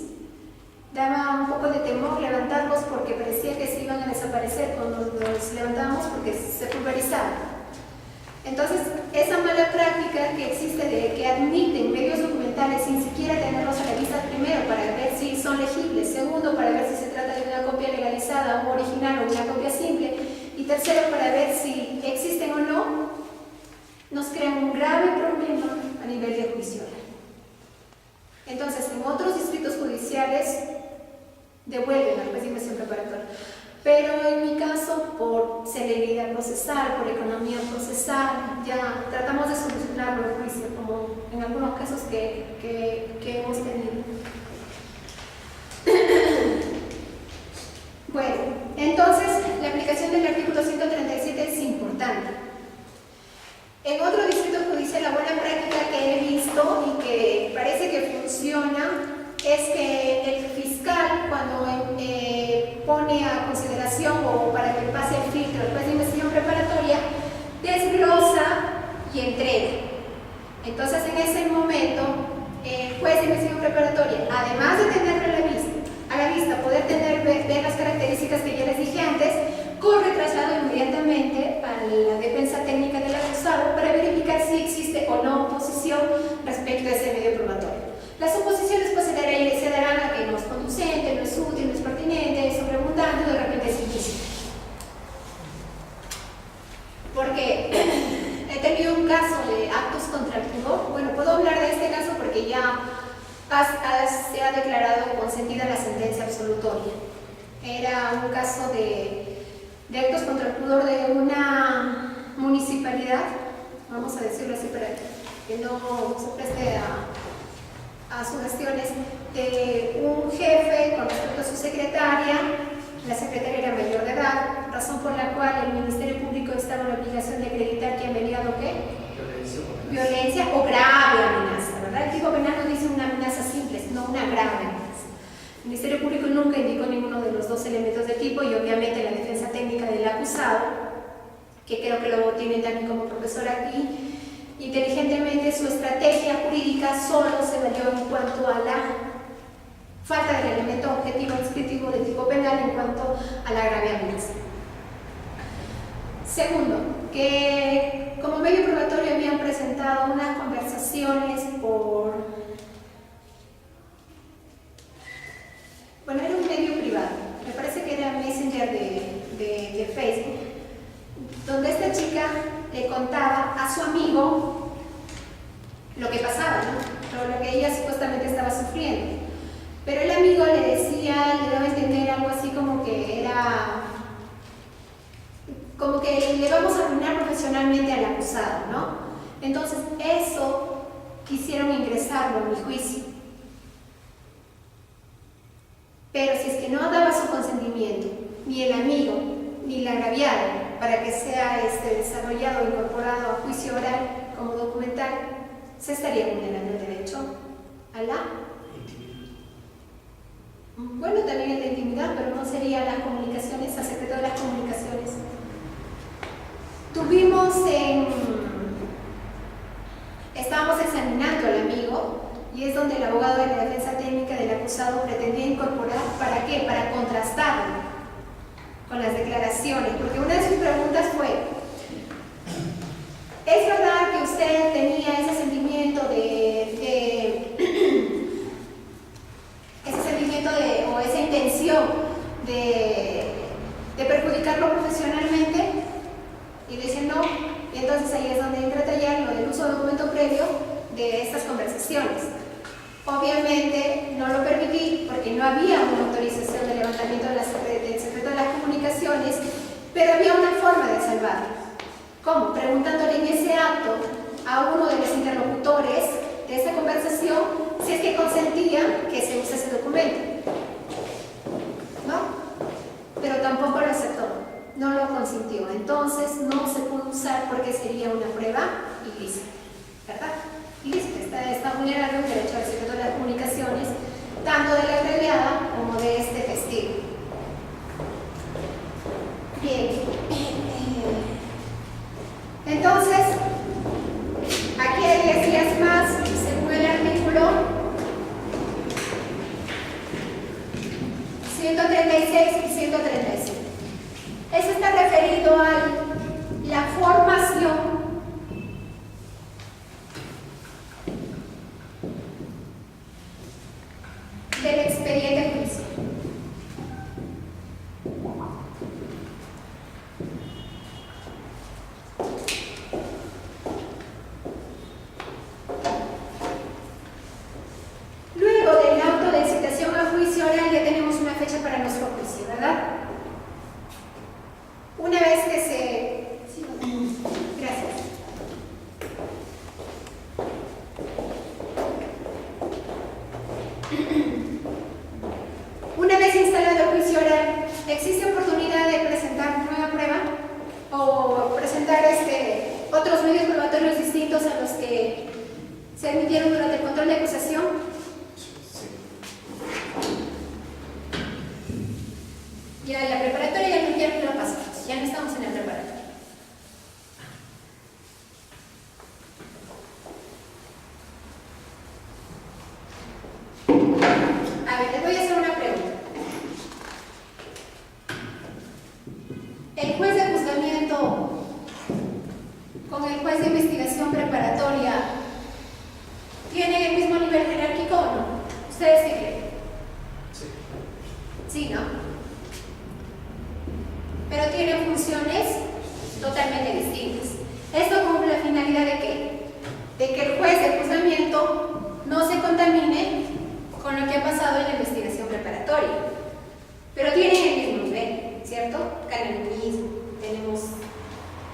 Daba un poco de temor levantarlos porque parecía que se iban a desaparecer cuando los levantábamos porque se pulverizaban. Entonces, esa mala práctica que existe de que admiten medios documentales sin siquiera tenerlos a la vista, primero para ver si son legibles, segundo para ver si se trata de una copia legalizada, un original o una copia simple, y tercero para ver si existen o no, nos crean un grave problema a nivel de juicio. Entonces, en otros distritos judiciales devuelven al juez de investigación preparatoria. Pero en mi caso, por celeridad procesal, por economía procesal, ya tratamos de solucionarlo en juicio, como en algunos casos que hemos tenido. Bueno, entonces la aplicación del artículo 137 es importante. En otro distrito judicial, la buena práctica que he visto y que parece que funciona es que el fiscal, cuando pone a consideración o para que pase el filtro el juez de investigación preparatoria, desglosa y entrega. Entonces, en ese momento, el juez de investigación preparatoria, además de tenerlo a la vista, poder ver las características que ya les dije antes, corre traslado inmediatamente a la defensa técnica del acusado para verificar si existe o no oposición respecto a ese medio probatorio. Las oposiciones pues se darán se ha declarado consentida la sentencia absolutoria. Era un caso de actos contra el pudor de una municipalidad, vamos a decirlo así para que no se preste a sugestiones, de un jefe con respecto a su secretaria. La secretaria era mayor de edad, razón por la cual el Ministerio Público estaba en la obligación de acreditar que ha mediado ¿qué? Violencia o grave amenaza, ¿verdad? El tipo penal no dice una amenaza simple, sino una grave amenaza. El Ministerio Público nunca indicó ninguno de los dos elementos de tipo y obviamente la defensa técnica del acusado, que creo que lo tiene también como profesor aquí, inteligentemente su estrategia jurídica solo se valió en cuanto a la falta del elemento objetivo descriptivo del tipo penal en cuanto a la grave amenaza. Segundo, que como medio probatorio habían presentado unas conversaciones por... Bueno, era un medio privado, me parece que era Messenger de Facebook, donde esta chica le contaba a su amigo lo que pasaba, ¿no? Lo que ella supuestamente estaba sufriendo. Pero el amigo le decía, le daba a entender algo así como que le vamos a arruinar profesionalmente al acusado, ¿no? Entonces, eso quisieron ingresarlo en el juicio. Pero si es que no daba su consentimiento, ni el amigo, ni la agraviada, para que sea desarrollado o incorporado a juicio oral como documental, se estaría vulnerando el derecho a la intimidad. Bueno, también es la intimidad, pero no sería las comunicaciones, al secreto de las comunicaciones. Estábamos examinando al amigo y es donde el abogado de la defensa técnica del acusado pretendía incorporar, ¿para qué? Para contrastarlo con las declaraciones, porque una de sus preguntas fue: ¿es verdad que usted tenía ese sentimiento o esa intención de perjudicarlo profesionalmente? Y le dice no, y entonces ahí es donde entra a tallar lo del uso de documento previo de estas conversaciones. Obviamente no lo permití porque no había una autorización de levantamiento del secreto de las comunicaciones, pero había una forma de salvarlo. ¿Cómo? Preguntándole en ese acto a uno de los interlocutores de esta conversación si es que consentía que se use ese documento. ¿No? Pero tampoco lo aceptó, no lo consintió. Entonces no se pudo usar porque sería una prueba ilícita, ¿verdad? Ilícita, está vulnerando el derecho al secreto de las comunicaciones, tanto de la agraviada como de este testigo. Bien. Entonces, aquí hay 10 días más, según el artículo 136 y 137. Eso está referido a la formación del expediente judicial. Luego del auto de citación a juicio oral ya tenemos una fecha para nuestro juicio, ¿verdad? Una vez que se... Sí, gracias. Una vez instalado el juicio oral, ¿existe oportunidad de presentar nueva prueba o presentar otros medios probatorios distintos a los que se admitieron durante el control de acusación? Ya la preparatoria ya no la pasamos, ya no estamos en la preparatoria. A ver, les voy a hacer una pregunta. ¿El juez de juzgamiento con el juez de investigación preparatoria tienen el mismo nivel jerárquico o no? ¿Ustedes qué creen? Sí. Sí, ¿no? Pero tienen funciones totalmente distintas. Esto cumple la finalidad de ¿qué? De que el juez de juzgamiento no se contamine con con lo que ha pasado en la investigación preparatoria. Pero tienen el mismo nivel, ¿cierto? Ganan lo mismo, tenemos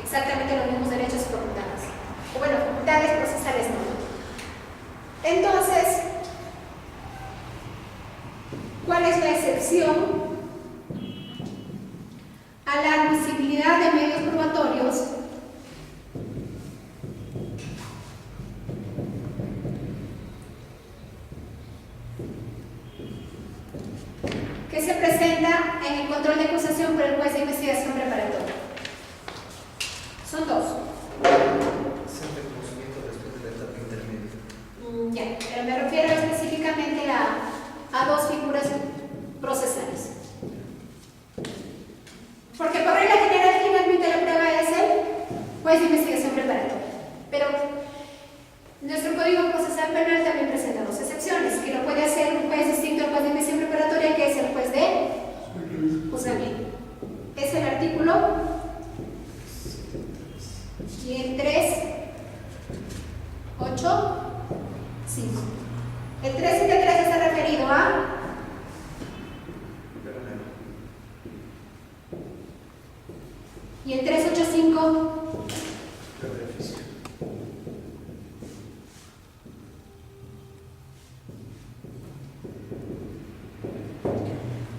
exactamente los mismos derechos y facultades. O bueno, facultades procesales no. Entonces, ¿cuál es la excepción a la admisibilidad de medios probatorios que se presenta en el control de acusación por el juez de investigación preparatoria? Son dos. Es el reconocimiento después de la etapa intermedia. Ya, pero me refiero específicamente a dos figuras procesales. Porque por regla general quien admite la prueba es el juez de investigación preparatoria. Pero nuestro Código Procesal Penal también presenta dos excepciones, que lo puede hacer un juez distinto al juez de investigación preparatoria, que es el juez de juzgamiento. Es el artículo y el 3, 8, 5. El 373 está referido a y el 385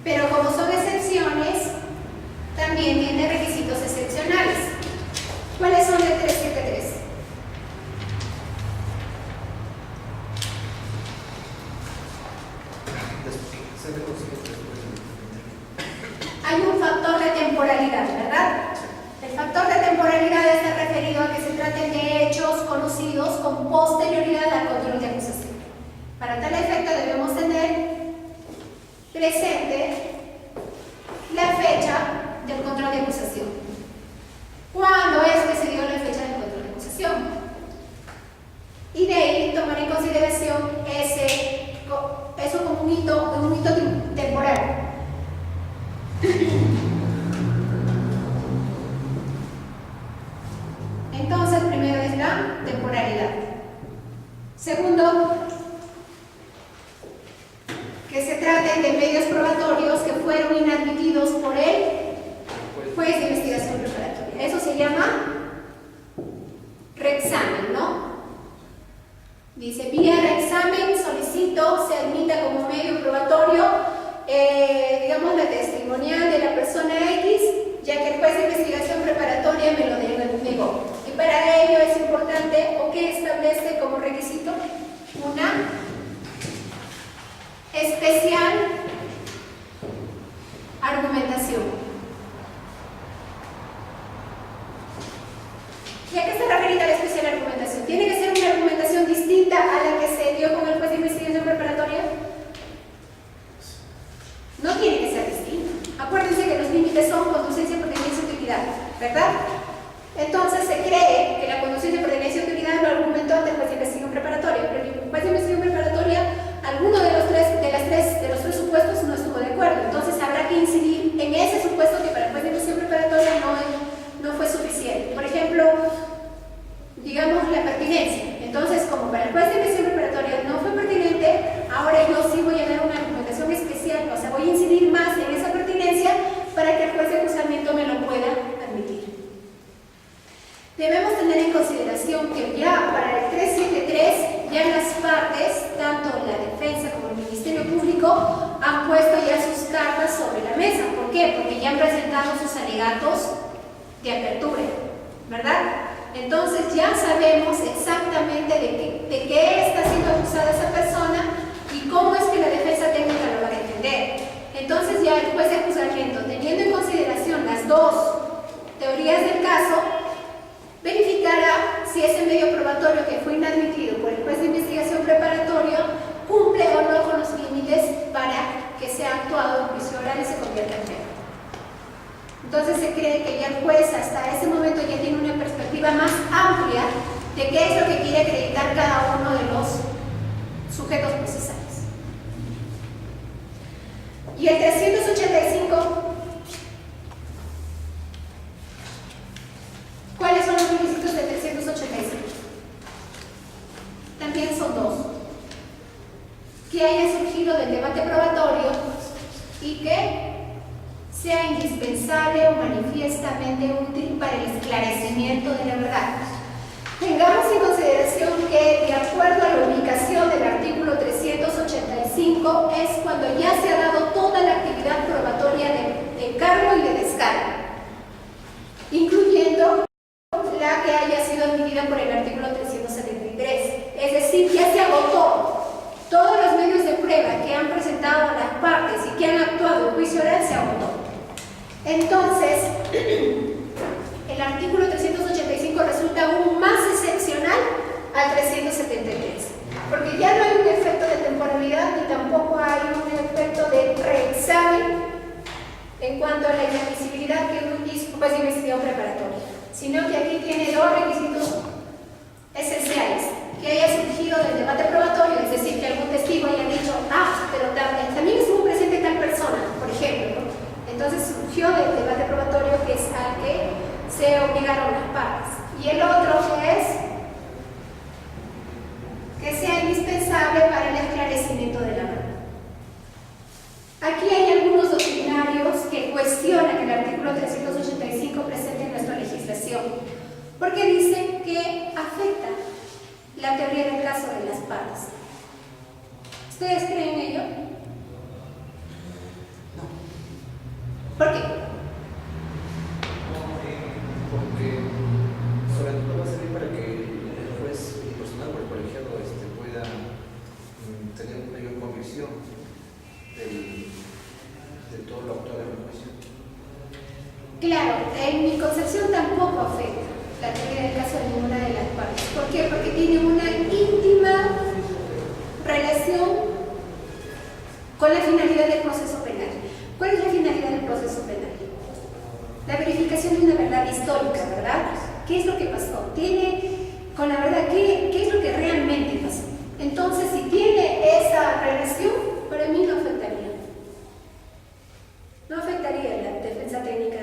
pero como son excepciones también tiene requisitos excepcionales. ¿Cuáles son el 373? Hay un factor de temporalidad, ¿verdad? El factor de temporalidad está referido a que se traten de hechos conocidos con posterioridad al control de acusación. Para tal efecto debemos tener presente la fecha del control de acusación. ¿Cuándo es que se dio la fecha del control de acusación? Y de ahí tomar en consideración eso como un hito temporal. Entonces, primero es la temporalidad. Segundo, que se traten de medios probatorios que fueron inadmitidos por el juez de investigación preparatoria. Eso se llama reexamen, ¿no? Dice, vía reexamen solicito se admita como medio probatorio, digamos, la testimonial de la persona X, ya que el juez de investigación preparatoria me lo negó. Y para ello es importante o que establece como requisito una especial argumentación. ¿Y a qué se refiere la especial argumentación? ¿Tiene que ser una argumentación distinta a la que se dio con el juez de investigación preparatoria? No tiene que ser distinta. Acuérdense que los límites son conducencia, pertenencia y utilidad, ¿verdad? Entonces se cree que la conducencia, pertenencia y utilidad lo argumentó ante el juez de investigación preparatoria, pero el juez de investigación preparatoria, alguno de los tres supuestos no estuvo de acuerdo. Entonces habrá que incidir en ese supuesto que para el juez de investigación preparatoria no fue suficiente. Por ejemplo, digamos la pertinencia. Entonces, como para el juez de investigación preparatoria no fue pertinente, ahora yo sí voy a dar una argumentación especial, o sea, voy a incidir más en esa pertinencia para que el juez de acusamiento me lo pueda admitir. Debemos tener en consideración que ya para el 373 ya las partes, tanto la defensa como el Ministerio Público, han puesto ya sus cartas sobre la mesa. ¿Por qué? Porque ya han presentado sus alegatos de apertura, ¿verdad? Entonces ya sabemos exactamente de qué está siendo acusada esa persona y cómo es que la defensa técnica lo va a defender. Entonces ya el juez de acusamiento, teniendo en consideración las dos teorías del caso, verificará si ese medio probatorio que fue inadmitido por el juez de investigación preparatorio cumple o no con los límites para que sea actuado en juicio oral y se convierta en pena. Entonces se cree que ya el juez hasta ese momento ya tiene una perspectiva más amplia de qué es lo que quiere acreditar cada uno de los sujetos procesales. Y el 385, ¿cuáles son los requisitos del 385? También son dos. Que haya surgido y que sea indispensable o manifiestamente útil para el esclarecimiento de la verdad. Tengamos en consideración que, de acuerdo a la ubicación del artículo 385, es cuando ya se ha dado toda la actividad probatoria de cargo y de descargo, incluyendo la que haya sido admitida por el artículo 373. Es decir, ya se agotó. Todos los medios de prueba que han presentado las partes y que han actuado en juicio oral se agotó. Entonces, el artículo 385 resulta aún más excepcional al 373, porque ya no hay un efecto de temporalidad ni tampoco hay un efecto de reexamen en cuanto a la inadmisibilidad que hizo de investigación preparatoria, sino que aquí tiene dos requisitos esenciales: que haya surgido del debate probatorio, es decir, que algún testigo haya dicho, pero también estuvo presente tal persona, por ejemplo, ¿no? Entonces surgió del debate probatorio, que es al que se obligaron las partes. Y el otro que sea indispensable para el esclarecimiento de la verdad. Aquí hay algunos doctrinarios que cuestionan el artículo 385 presente en nuestra legislación, porque dicen que afecta la teoría del caso de las partes. ¿Ustedes creen en ello? No. ¿Por qué? Porque sobre todo va a servir para que el juez y el personal o el colegiado pueda tener una mayor convicción de todo lo actual en el juicio. Claro, en mi concepción tampoco afecta la teoría del caso de ninguna de las partes. ¿Por qué? Porque tiene una íntima relación con la finalidad del proceso penal. ¿Cuál es la finalidad del proceso penal? La verificación de una verdad histórica, ¿verdad? ¿Qué es lo que pasó? Tiene con la verdad, ¿qué es lo que realmente pasó? Entonces, si tiene esa relación, para mí no afectaría. No afectaría la defensa técnica,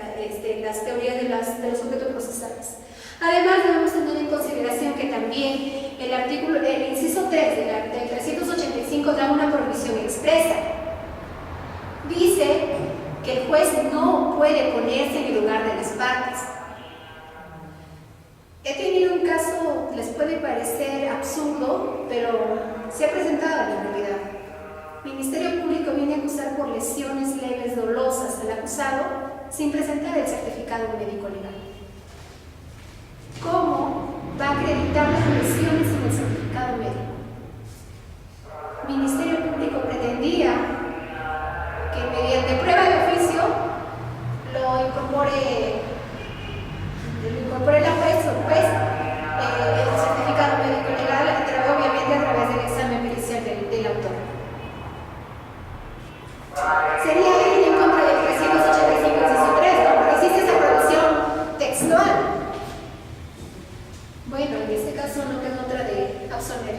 las teorías de los objetos procesales. Además, debemos tener en consideración que también el inciso 3 del 385 da una prohibición expresa. Dice que el juez no puede ponerse en el lugar de las partes. He tenido un caso, les puede parecer absurdo, pero se ha presentado en la realidad. El Ministerio Público viene a acusar por lesiones leves dolosas al acusado sin presentar el certificado médico legal. ¿Cómo va a acreditar las lesiones sin el certificado médico? El Ministerio Público pretendía que mediante prueba de oficio lo incorpore la juez o juez el certificado médico legal, obviamente a través del examen pericial del autor. Sería ir en contra del 385 inciso 3, ¿no? Porque existe esa prohibición textual. Bueno, en este caso no queda otra de absolver.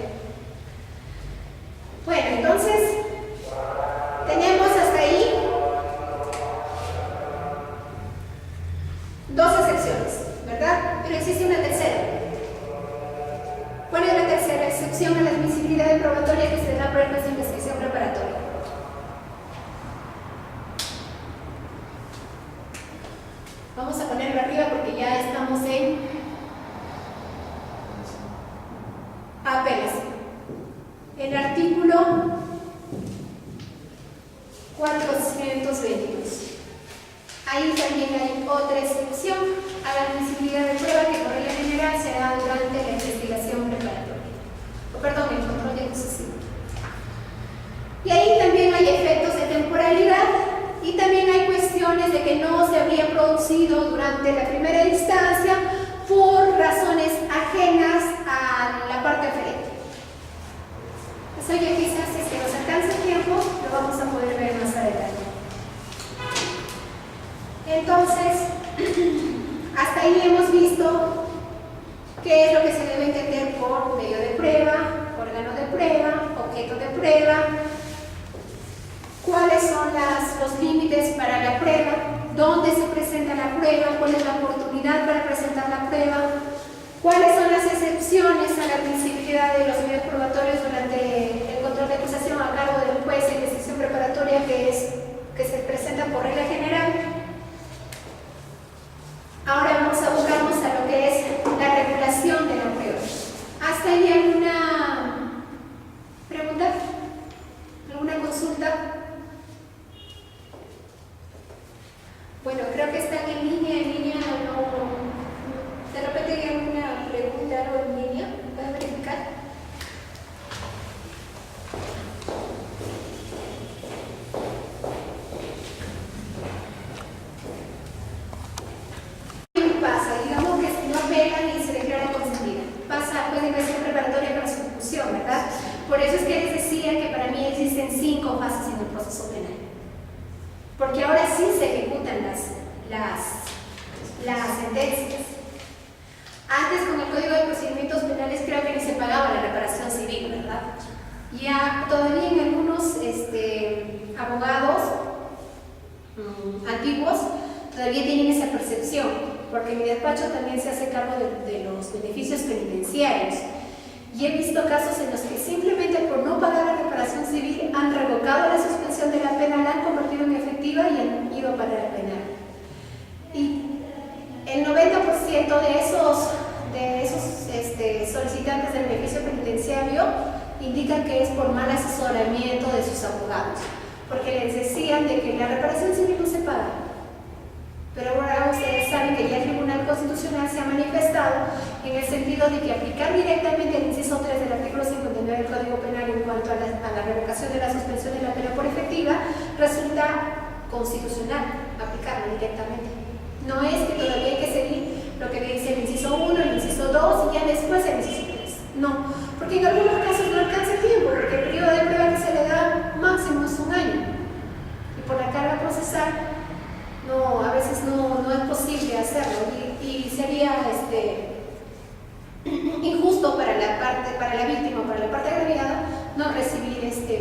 Bueno, entonces tenemos hasta ahí dos excepciones, ¿verdad? Pero existe una tercera. ¿Cuál es la tercera excepción a la admisibilidad de probatoria que se da por el juez de investigación preparatoria? Vamos a ponerlo arriba porque ya estamos en apelación. El artículo 422. Ahí también hay otra excepción a la admisibilidad de prueba que por regla general se da durante la investigación preparatoria. El control de acusación. Y ahí también hay efectos de temporalidad y también hay cuestiones de que no se habría producido durante la primera instancia por razones ajenas a la parte oferente. Eso ya quizás, si es que nos alcanza el tiempo, lo vamos a poder ver más adelante. Entonces, hasta ahí hemos visto qué es lo que se debe entender por medio de prueba, órgano de prueba, objeto de prueba, cuáles son los límites para la prueba, dónde se presenta la prueba, cuál es la oportunidad para presentar la prueba, cuáles son las excepciones a la admisibilidad de los medios probatorios durante el control de acusación a cargo del juez en decisión preparatoria que se el proceso penal. Porque ahora sí se ejecutan las sentencias. Antes, con el Código de Procedimientos Penales, creo que ni se pagaba la reparación civil, ¿verdad? Ya todavía en algunos abogados antiguos todavía tienen esa percepción, porque mi despacho también se hace cargo de los beneficios penitenciarios. Y he visto casos en los que simplemente por no pagar la reparación civil han revocado la suspensión de la pena, la han convertido en efectiva y han ido para la penal. Y el 90% de esos solicitantes de beneficio penitenciario indican que es por mal asesoramiento de sus abogados, porque les decían de que la reparación civil no se paga. Pero ahora ustedes saben que ya el Tribunal Constitucional se ha manifestado en el sentido de que aplicar directamente el inciso 3 del artículo 59 del Código Penal en cuanto a la revocación de la suspensión de la pena por efectiva resulta constitucional, aplicarlo directamente. No es que todavía hay que seguir lo que dice el inciso 1, el inciso 2 y ya después el inciso 3. No, porque en algunos casos no alcanza el tiempo, porque el periodo de prueba que se le da máximo es 1 año. Y por la carga procesal, a veces no es posible hacerlo y sería injusto para la víctima, para la parte agraviada, no recibir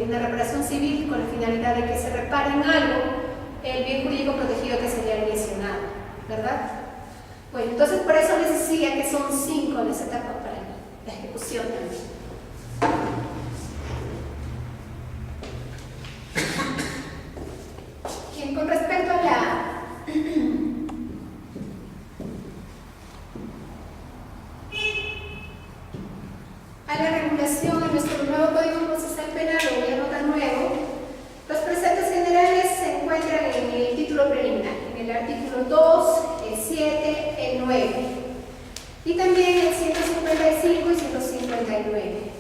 una reparación civil con la finalidad de que se repare en algo el bien jurídico protegido que sería lesionado, ¿verdad? Bueno, entonces por eso les decía que son 5 las etapas para la ejecución también. Bien, con respecto a la regulación en nuestro nuevo Código Procesal Penal o ya no tan nuevo, los preceptos generales se encuentran en el título preliminar, en el artículo 2, el 7, el 9 y también el 155 y 159.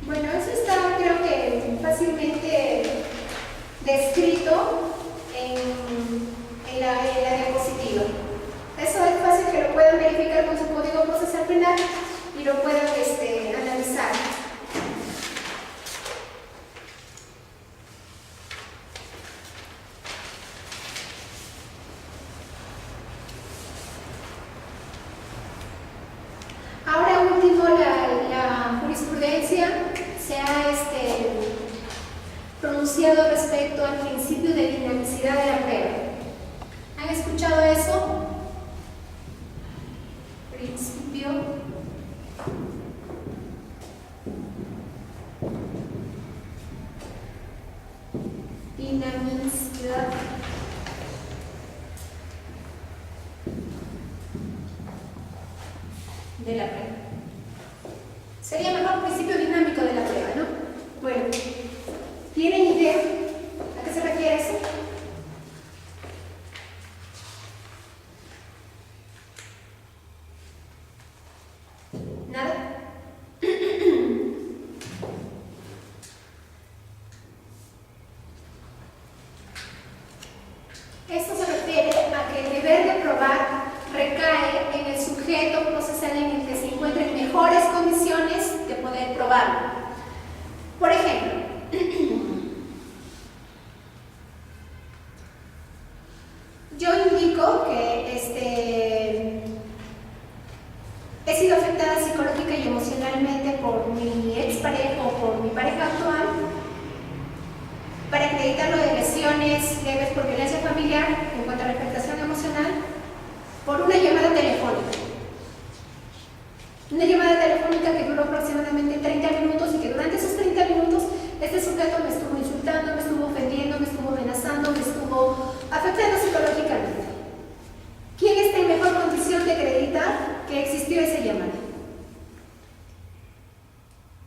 Bueno, eso está creo que fácilmente descrito en la diapositiva. Eso es fácil que lo puedan verificar con su Código Procesal Penal y lo puedan analizar. Ahora último, la jurisprudencia se ha pronunciado respecto al principio de dinamicidad de la prueba. ¿Han escuchado eso? Principio dinamicidad de la prueba. Sería mejor principio dinámico de la prueba, ¿no? Bueno, ¿tienen idea a qué se refiere eso? ¿Nada? Esto se refiere a que el deber de probar recae en el sujeto procesal en el que se encuentren mejores condiciones de poder probarlo. Por ejemplo, yo indico que he sido afectada psicológica y emocionalmente por mi expareja o por mi pareja actual para acreditar lo de lesiones leves por violencia familiar en cuanto a la afectación emocional por una llamada telefónica. Una llamada telefónica que duró aproximadamente 30 minutos y que durante esos 30 minutos este sujeto me estuvo insultando, me estuvo ofendiendo, me estuvo amenazando, me estuvo afectando psicológicamente. ¿Quién está en mejor condición de acreditar que existió esa llamada?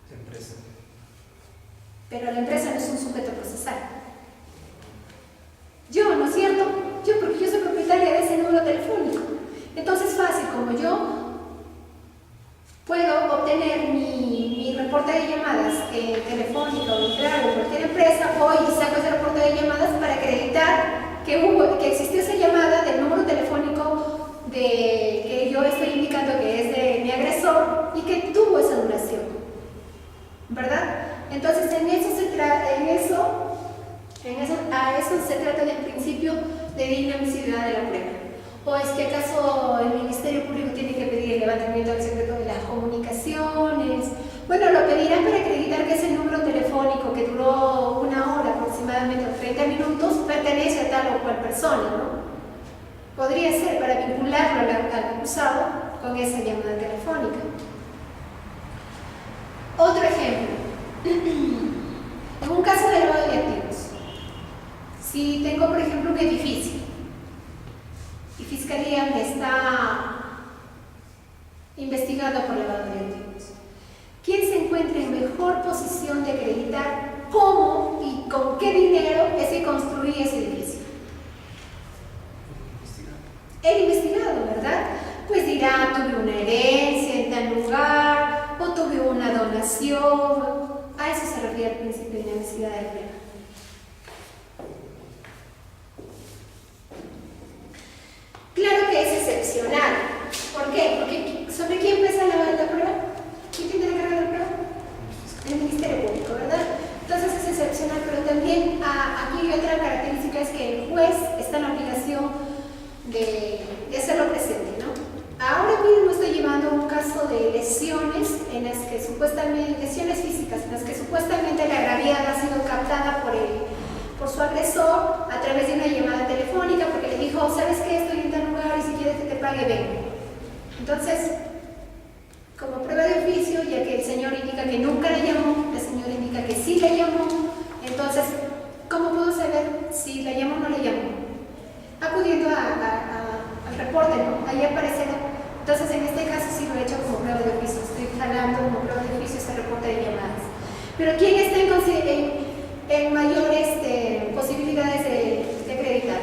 La empresa. Pero la empresa no es un sujeto procesal. Yo, ¿no es cierto? Yo, porque yo soy propietaria de ese número telefónico. Entonces, fácil, como yo puedo obtener mi reporte de llamadas telefónico o claro, cualquier empresa, hoy saco ese reporte de llamadas para acreditar que existió esa llamada del número telefónico que yo estoy indicando que es de mi agresor y que tuvo esa duración, ¿verdad? Entonces en eso se trata A eso se trata del principio de dinamicidad de la prueba. ¿O es que acaso el Ministerio Público tiene que pedir el levantamiento del secreto de las comunicaciones? Bueno, lo pedirán para acreditar que ese número telefónico que duró 1 hora aproximadamente, 30 minutos, pertenece a tal o cual persona, ¿no? Podría ser para vincularlo al acusado con esa llamada telefónica. Otro ejemplo. En un caso de lavado de activos, si tengo, por ejemplo, un edificio y Fiscalía me está investigando por lavado de activos, ¿quién se encuentra en mejor posición de acreditar cómo y con qué dinero es que construí ese edificio? El investigado, ¿verdad? Pues dirá, tuve una herencia en tal lugar, o tuve una donación. A eso se refiere el principio de dinamicidad de la prueba. Claro que es excepcional. ¿Por qué? Porque ¿sobre quién pesa la prueba? ¿Quién tiene la carga de la prueba? El Ministerio Público, ¿verdad? Entonces es excepcional, pero también aquí hay otra característica, es que el juez está en la obligación de hacerlo presente, ¿no? Ahora mismo estoy llevando un caso de lesiones en las que supuestamente, lesiones físicas, en las que supuestamente la agraviada ha sido captada por su agresor a través de una llamada telefónica, porque le dijo, ¿sabes qué? Estoy en tal lugar y si quieres que te pague, ven. Entonces, como prueba de oficio, ya que el señor indica que nunca le llamó, la señora indica que sí le llamó, entonces, ¿cómo puedo saber si la llamó o no le llamó? Acudiendo al reporte, ¿no? Ahí aparecerá. Entonces, en este caso sí lo he hecho como prueba de oficio, estoy jalando como prueba de oficio este reporte de llamadas. Pero ¿quién está en mayores posibilidades de acreditar?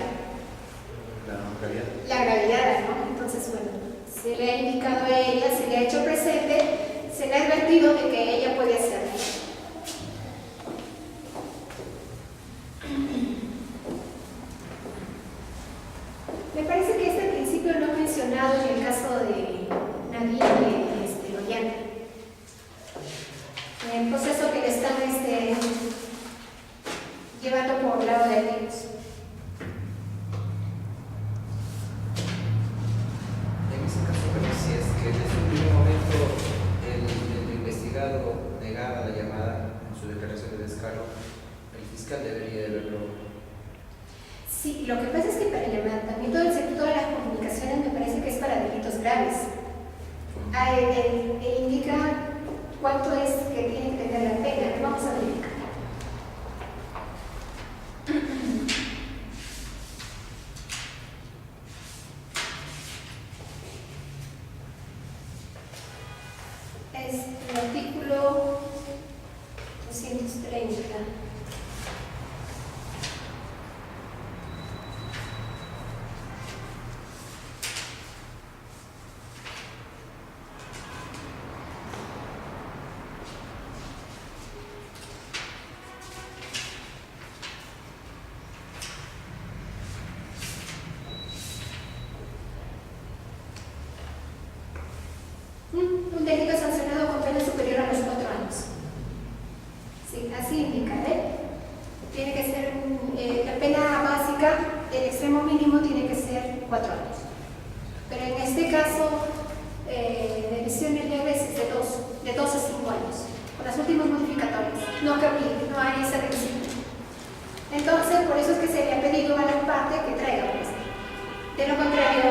La agraviada, ¿no? Entonces, bueno, se le ha indicado a ella, se le ha hecho presente, se le ha advertido de que ella puede hacerlo. Me parece que este principio lo he mencionado en el caso de Nadine y Loyana. En el proceso que le están llevando por lado de activos. En ese caso, pero si es que desde un primer momento el investigado negaba la llamada en su declaración de descargo, el fiscal debería haberlo. Sí, lo que pasa es que para el levantamiento del secreto de las comunicaciones me parece que es para delitos graves. Indica cuánto es que tiene que tener la pena. Vamos a verificar. Es el artículo 230. Un delito sancionado con pena superior a los 4 años. Sí, así indica, ¿eh? Tiene que ser la pena básica, el extremo mínimo tiene que ser 4 años. Pero en este caso, de lesiones leves es de 2 a 5 años, con las últimas modificatorias. No hay ese requisito. Entonces, por eso es que se le ha pedido a la parte que traiga pues. De lo contrario,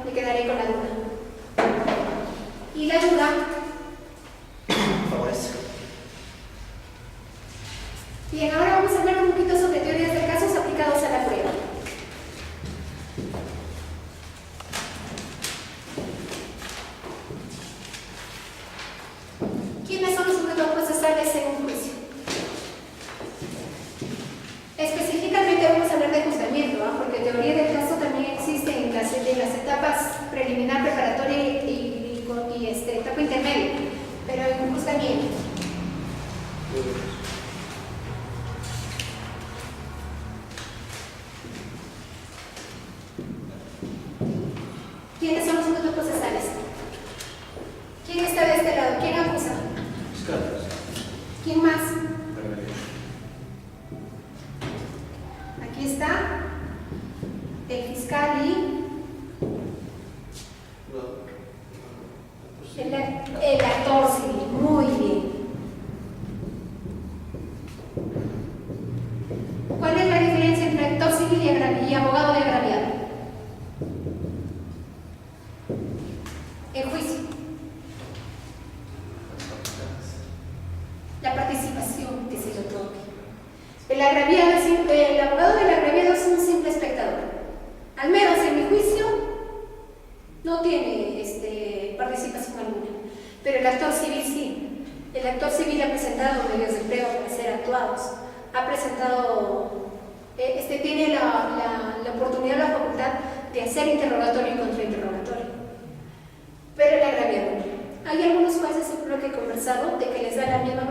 me quedaré con la duda. Y la duda Favorece. Bien, ahora vamos a hablar un poquito sobre teorías de casos aplicados a la prueba. ¿Quiénes son los sujetos procesales en un juicio? Específicamente vamos a hablar de juzgamiento, ¿no? Porque teoría del caso también existe en las etapas preliminar, preparatoria y etapa intermedia, pero en un juzgamiento. ¿Quiénes son los sujetos procesales? ¿Quién está de este lado? ¿Quién acusa? ¿Quién más? Aquí está el fiscal y el actor civil. Muy bien. ¿Cuál es la diferencia entre actor civil y abogado de agraviado? En juicio. La participación que se le otorga. El abogado del agraviado es un simple espectador. Al menos en mi juicio no tiene participación alguna. Pero el actor civil sí. El actor civil ha presentado medios de prueba para ser actuados. Ha presentado, tiene la oportunidad, la facultad de hacer interrogatorio y contrainterrogatorio. Pero el agraviado no. Hay algunos jueces, según lo que he conversado, de que les dan las mismas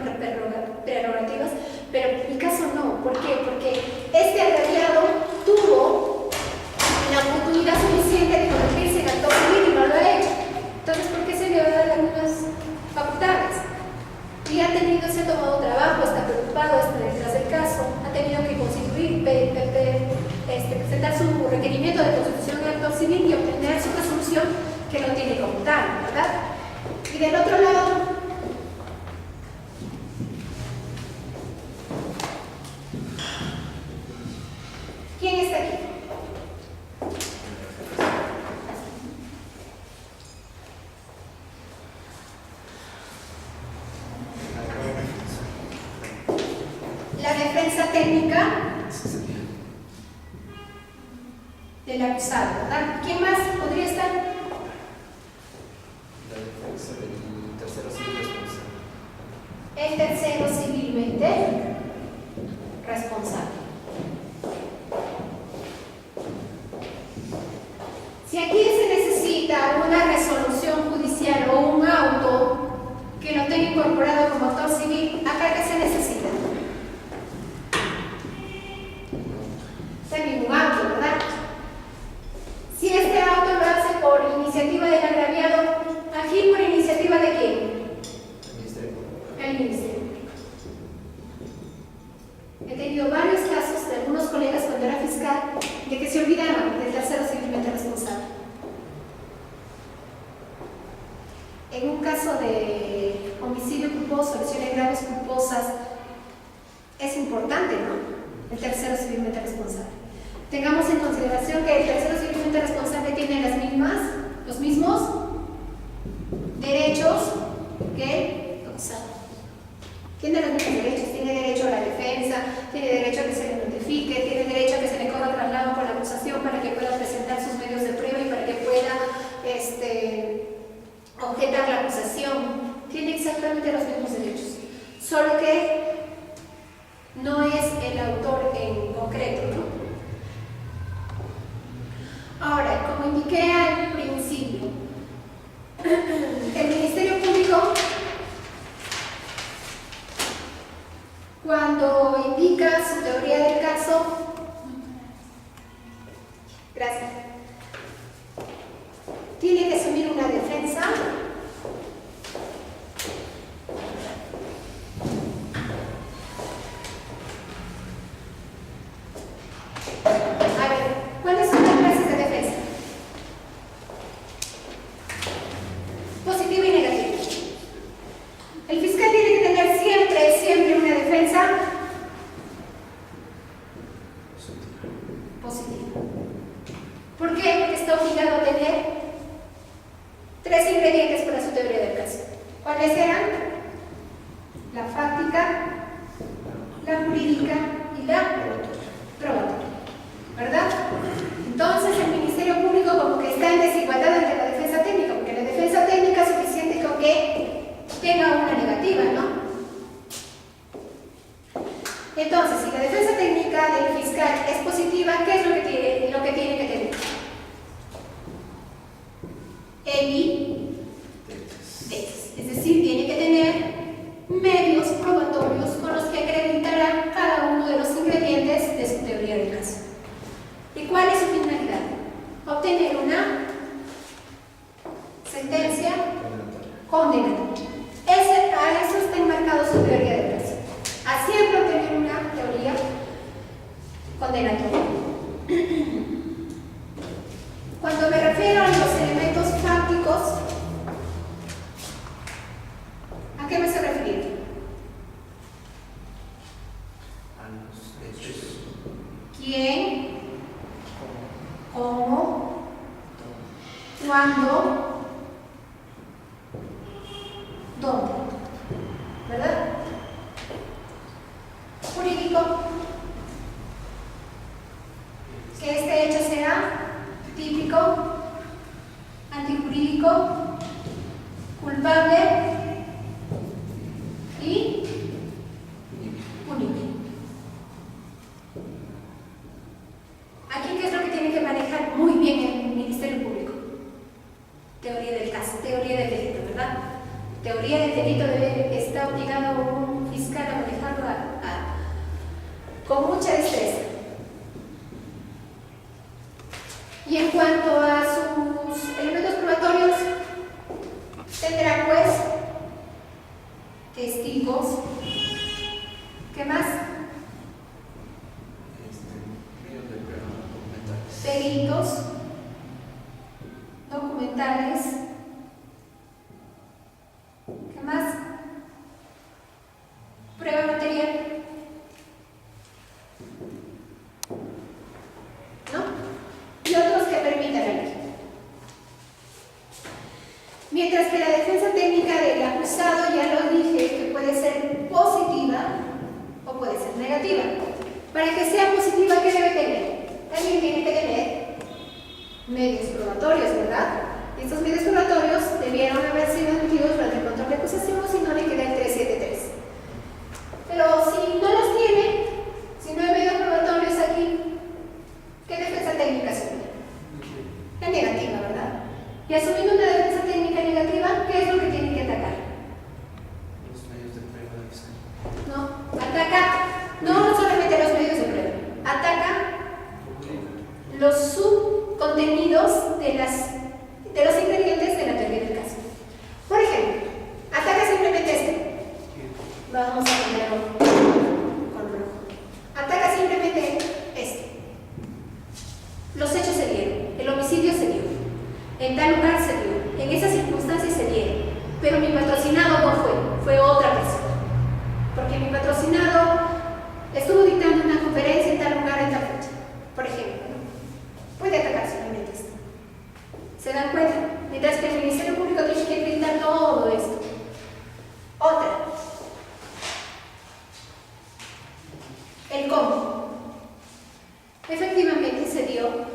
prerrogativas, pero en mi caso no. ¿Por qué? Porque este agraviado tuvo la oportunidad suficiente de convertirse en actor civil y no lo ha hecho. Entonces, ¿por qué se le va a dar las mismas facultades? Y se ha tomado trabajo, está preocupado, está detrás del caso, ha tenido que constituir, presentar su requerimiento de constitución de actor civil y obtener su resolución que no tiene como tal, ¿verdad? Y del otro lado, ¿quién está aquí? La defensa técnica del acusado, ¿verdad? ¿Quién más podría estar? La defensa del tercero civil responsable. El tercero civilmente responsable. Si aquí se necesita una resolución judicial o un auto que lo tenga incorporado como actor civil, ¿acá qué se necesita? Ningún auto, ¿verdad? Si este auto lo hace por iniciativa del agraviado, aquí por iniciativa de quién? El Ministerio. He tenido varios casos de algunos colegas cuando era fiscal de que se olvidaron del tercero civilmente responsable. En un caso de homicidio culposo, lesiones graves culposas, es importante, ¿no? El tercero civilmente responsable. Tengamos en consideración que el tercero civilmente responsable tiene los mismos derechos que el acusado. Tiene los mismos derechos, tiene derecho a la defensa, tiene derecho a que se le notifique, tiene derecho a que se le corra traslado con la acusación para que pueda presentar sus medios de prueba y para que pueda objetar la acusación. Tiene exactamente los mismos derechos, solo que no es el autor en concreto, ¿no? Ahora, como indiqué al principio, el Ministerio Público, cuando indica su teoría del caso, gracias, tiene que asumir una defensa ¿cuáles son las clases de defensa? Positiva y negativa. El fiscal tiene que tener siempre una defensa positiva. ¿Por qué? Porque está obligado a tener 3 ingredientes para su teoría del caso. ¿Cuáles eran? La fáctica, la jurídica y la probatoria. ¿Verdad? Entonces el Ministerio Público como que está en desigualdad ante la defensa técnica, porque la defensa técnica es suficiente con que tenga una negativa, ¿no? Entonces, si la defensa técnica del fiscal es positiva, ¿qué es lo que tiene que tener? Evidencias. Es decir, tiene que tener medios probatorios con los que acreditará cada uno de los ingredientes de su teoría del caso. ¿Y cuál es su finalidad? Obtener una sentencia condenatoria. A eso está enmarcado su teoría del caso. A siempre obtener una teoría condenatoria. los hechos. ¿Quién? ¿Cómo? ¿Cuándo? ¿Dónde? ¿Verdad? Jurídico. Que este hecho sea típico, antijurídico, culpable y punible. Aquí, ¿qué es lo que tiene que manejar muy bien el Ministerio Público? Teoría del caso, teoría del delito, ¿verdad? Teoría del delito está obligado un fiscal a manejarlo con mucha destreza. Y en cuanto a sus elementos probatorios, tendrá pues testigos. ¿Qué más? Medios de prueba documentales. Peritos, documentales. ¿Qué más? Prueba material. ¿No? Y otros que permitan la ley. Mientras que la defensa técnica del acusado, ya lo dije, que puede ser positiva o puede ser negativa. Para que sea positiva, ¿qué debe tener? También tiene que tener medios probatorios, ¿verdad? Y estos medios probatorios debieron haber sido admitidos durante el control de acusación, o si no, le queda el 373. Pero si no los tiene, si no hay medios probatorios aquí, ¿qué defensa técnica asume? La negativa, ¿verdad? Y asumiendo una defensa técnica negativa, ¿qué es lo que tiene que atacar? Los medios de prueba del fiscal. No, ataca, no solamente los medios de prueba, ataca los subcontenidos de los ingredientes de la teoría del caso. Por ejemplo, ataca simplemente este. Vamos a ponerlo con rojo. Ataca simplemente este. Los hechos se dieron, el homicidio se dio, en tal lugar se dio, en esas circunstancias se dieron, pero mi patrocinado no fue otra persona. Porque mi patrocinado estuvo dictando una conferencia en tal lugar, en tal fecha. Por ejemplo, ¿no? Puede atacar solamente esto. ¿Se dan cuenta? Mientras que el Ministerio Público tiene que acreditar todo esto. Otra. El cómo. Efectivamente se dio,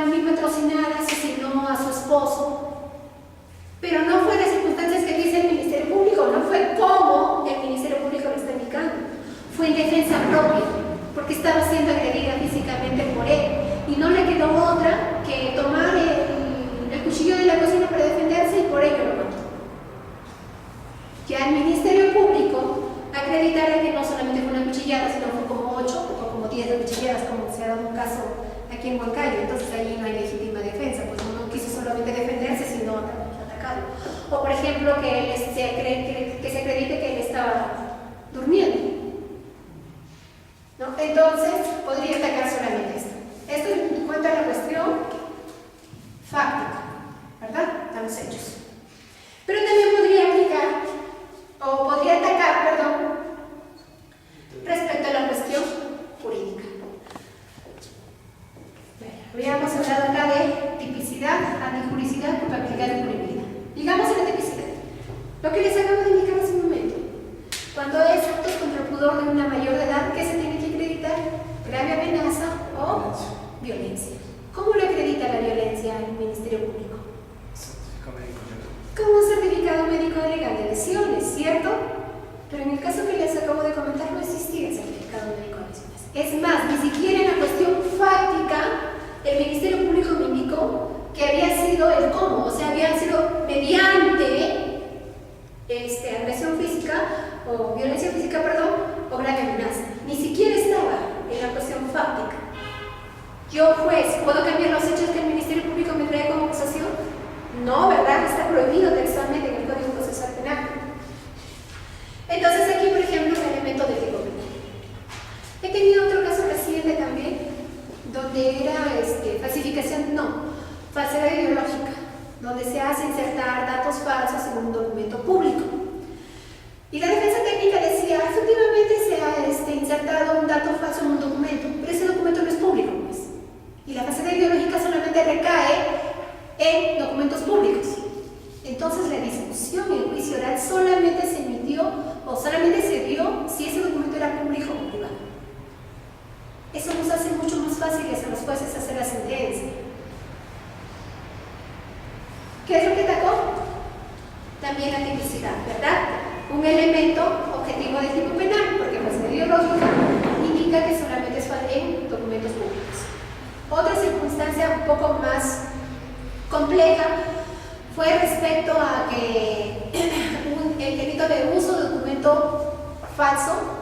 mi patrocinada asesinó a su esposo, pero no fue las circunstancias que dice el Ministerio Público, no fue como el Ministerio Público lo está indicando, fue en defensa propia, porque estaba siendo agredida físicamente por él, y no le quedó otra que tomar el cuchillo de la cocina para defenderse, y por ello lo mató. Ya el Ministerio Público acreditará que no solamente fue una cuchillada, sino fue como 8 o como 10 de cuchilladas, como se ha dado un caso aquí en Huancayo. Entonces allí no hay legítima defensa, pues no quiso solamente defenderse, sino atacarlo. O por ejemplo, que se acredite que él estaba durmiendo, ¿no? Entonces podría atacar solamente esto. Esto en cuanto a la cuestión fáctica, ¿verdad? A los hechos. Pero también podría aplicar, o podría atacar, perdón, respecto a la cuestión jurídica. Habíamos hablado acá de tipicidad, antijuricidad, culpabilidad y punibilidad. Digamos en la tipicidad. Lo que les acabo de indicar hace un momento. Cuando es actos contra el pudor de una mayor de edad, ¿qué se tiene que acreditar? Grave amenaza o violencia. ¿Cómo lo acredita la violencia el Ministerio Público? Certificado médico legal. Como un certificado médico legal de lesiones, ¿cierto? Pero en el caso que les acabo de comentar no existía el certificado médico de lesiones. Es más, ni siquiera en la cuestión fáctica el Ministerio Público me indicó que había sido el cómo, o sea, había sido mediante agresión física o violencia física, perdón, o grave amenaza. Ni siquiera estaba en la cuestión fáctica. Yo, juez, ¿puedo cambiar los hechos que el Ministerio Público me trae como acusación? No, ¿verdad? Está prohibido textualmente en el Código Procesal Penal. Entonces aquí, por ejemplo, el elemento del tipo penal. He tenido otro caso reciente también, donde era falsificación, falsedad ideológica, donde se hace insertar datos falsos en un documento público. Y la defensa técnica decía, efectivamente se ha ¿Qué es lo que atacó? También la tipicidad, ¿verdad? Un elemento objetivo de tipo penal, porque pues medio lógica indica que solamente es en documentos públicos. Otra circunstancia un poco más compleja fue respecto a que el delito de uso de documento falso,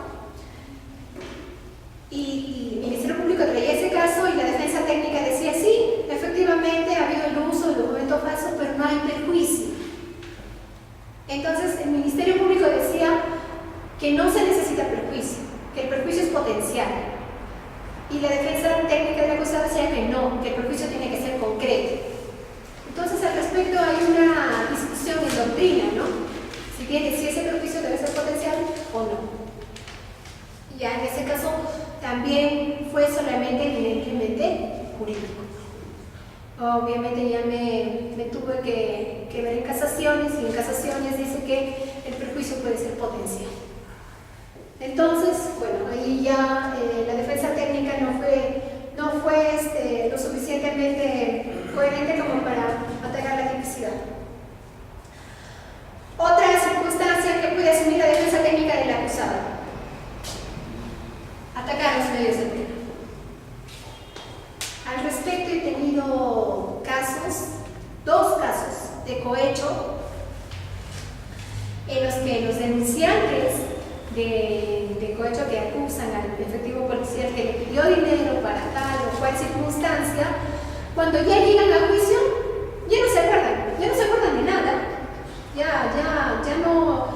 y el Ministerio Público traía ese caso y la defensa técnica decía sí, efectivamente ha habido el uso de documento falso, pero no hay perjuicio. Entonces el Ministerio Público decía que no se necesita perjuicio, que el perjuicio es potencial, y la defensa técnica del acusado decía que no, que el perjuicio tiene que ser concreto. Entonces al respecto hay una discusión en doctrina, ¿no? Si ese perjuicio debe ser potencial o no. Ya en ese caso también fue solamente evidentemente jurídico. Obviamente ya me tuve que ver en casaciones, y en casaciones dice que el perjuicio puede ser potencial. Entonces, bueno, ahí ya la defensa técnica no fue lo suficientemente coherente como para atacar la tipicidad. Otra circunstancia que puede asumir la defensa técnica del acusado: atacar los medios de prueba. Al respecto he tenido dos casos de cohecho en los que los denunciantes de cohecho que acusan al efectivo policial que le pidió dinero para tal o cual circunstancia, cuando ya llegan a juicio, ya no se acuerdan de nada, ya no,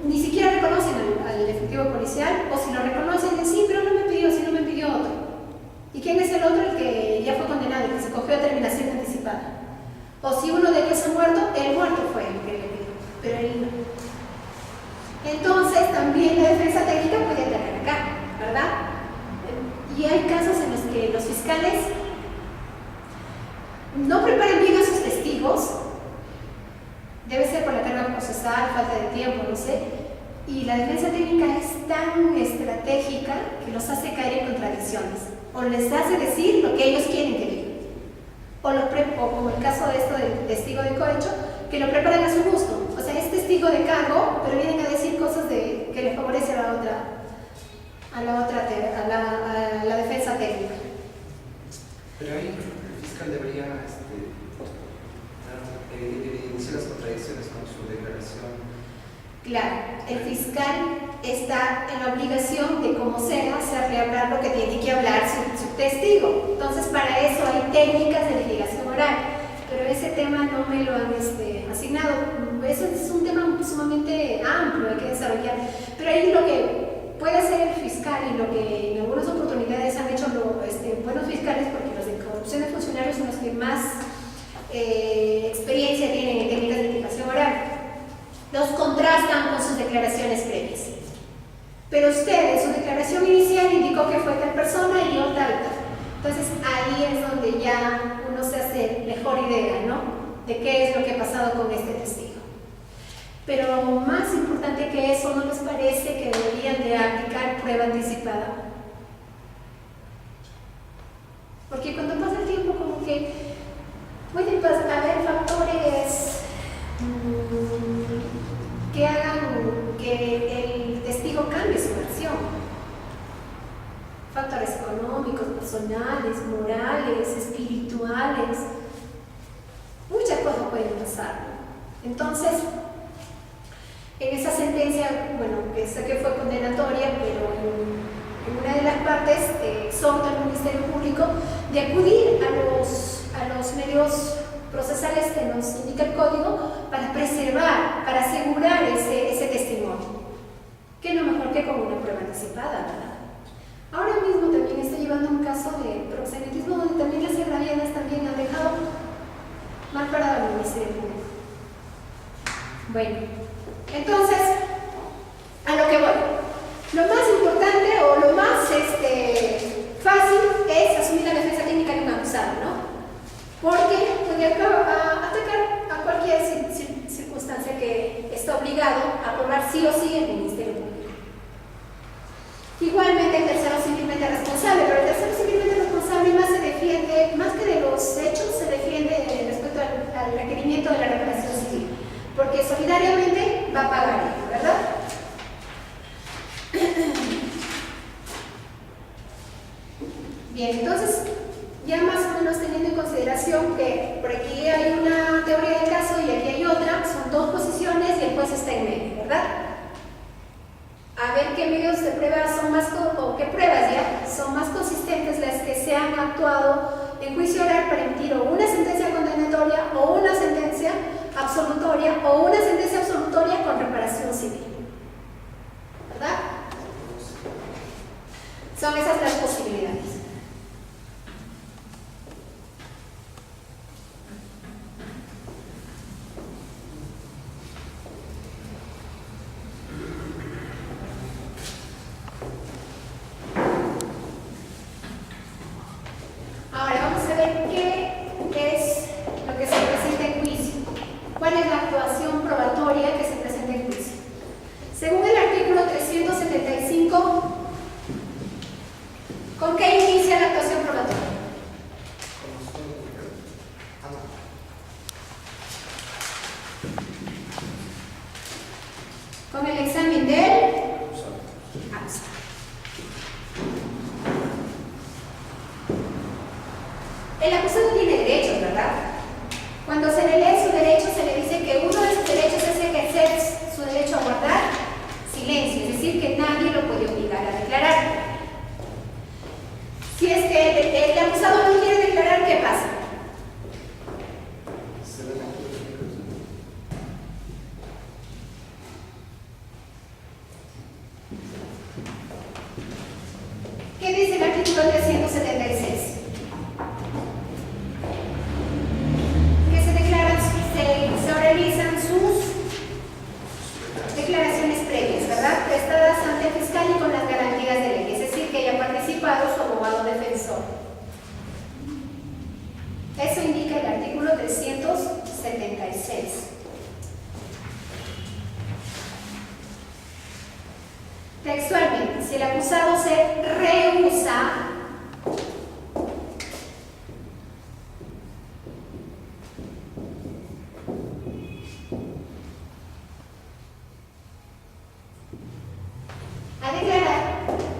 ni siquiera reconocen al efectivo policial, o si lo reconocen, dicen sí, pero no me pidió, si no me pidió otro. ¿Y quién es el otro? El que ya fue condenado, el que se cogió a terminación anticipada. O si uno de ellos ha muerto, el muerto fue el que le pidió, pero él no. Entonces también la defensa técnica puede atacar acá, ¿verdad? Y hay casos en los que los fiscales no preparan bien a sus testigos, debe ser por la carga procesal, falta de tiempo, no sé, y la defensa técnica es tan estratégica que los hace caer en contradicciones, o les hace decir lo que ellos quieren que digan, o como el caso de esto del testigo de cohecho, que lo preparan a su gusto. O sea, es testigo de cargo, pero vienen a decir cosas que le favorecen a la defensa técnica. Pero ahí el fiscal debería iniciar las contradicciones con su declaración. Claro, el fiscal está en la obligación de, como sea, hacerle hablar lo que tiene que hablar su testigo. Entonces, para eso hay técnicas de litigación oral, pero ese tema no me lo han asignado. Eso es un tema sumamente amplio, hay que desarrollar. Pero ahí lo que puede hacer el fiscal, y lo que en algunas oportunidades han hecho buenos fiscales, porque los de corrupción de funcionarios son los que más experiencia tienen en técnicas de litigación oral, los contrastan con sus declaraciones previas. Pero usted en su declaración inicial indicó que fue tal persona y yo tal. Entonces ahí es donde ya uno se hace mejor idea, ¿no?, de qué es lo que ha pasado con este testigo. Pero más importante que eso, ¿no les parece que deberían de aplicar prueba anticipada? Porque cuando pasa el tiempo, como que pueden haber factores que hagan que el testigo cambie su versión. Factores económicos, personales, morales, espirituales. Muchas cosas pueden pasar. Entonces, en esa sentencia, bueno, que sé que fue condenatoria, pero en una de las partes exhorta al Ministerio Público de acudir a los medios procesales que nos indica el código para preservar, para asegurar ese testimonio. Que no mejor que con una prueba anticipada, ¿verdad? Ahora mismo también estoy llevando un caso de proxenetismo donde también las agraviadas también han dejado mal parado al Ministerio Público. Bueno, entonces, a lo que voy. Lo más importante o lo más fácil es asumir la defensa técnica de un acusado, ¿no? Porque puede atacar a cualquier circunstancia que está obligado a probar sí o sí el Ministerio Público. Igualmente el tercero civilmente responsable, pero el tercero civilmente responsable más se defiende, más que de los hechos, se defiende respecto a al requerimiento de la reparación civil, porque solidariamente va a pagar ello, ¿verdad? Bien, entonces, ya más o menos teniendo en consideración que por aquí hay una teoría del caso y aquí hay otra, son dos posiciones y el juez está en medio, ¿verdad? A ver qué medios de prueba son más, o qué pruebas ya son más consistentes las que se han actuado en juicio oral para emitir o una sentencia condenatoria o una sentencia absolutoria o una sentencia absolutoria con reparación civil, ¿verdad? Son esas las posibilidades. Ahora vamos a ver qué es lo que se presenta en juicio. ¿Cuál es la actuación probatoria que se presenta en juicio? Según el artículo 375, ¿con qué inicia la actuación probatoria? Con el examen del acusado. El acusado tiene derechos, ¿verdad? Cuando se le lee su derecho, se le dice que uno de sus derechos es ejercer su derecho a guardar silencio, es decir, que nadie lo puede obligar a declarar. Si es que el acusado no quiere declarar, ¿qué pasa? ¿Qué dice el artículo 376? Que se realizan sus declaraciones previas, ¿verdad? Prestadas ante el fiscal y con las garantías de ley, es decir, que haya participado su abogado defensor. Eso indica el artículo 376. Textualmente, si el acusado se rehúsa a declarar,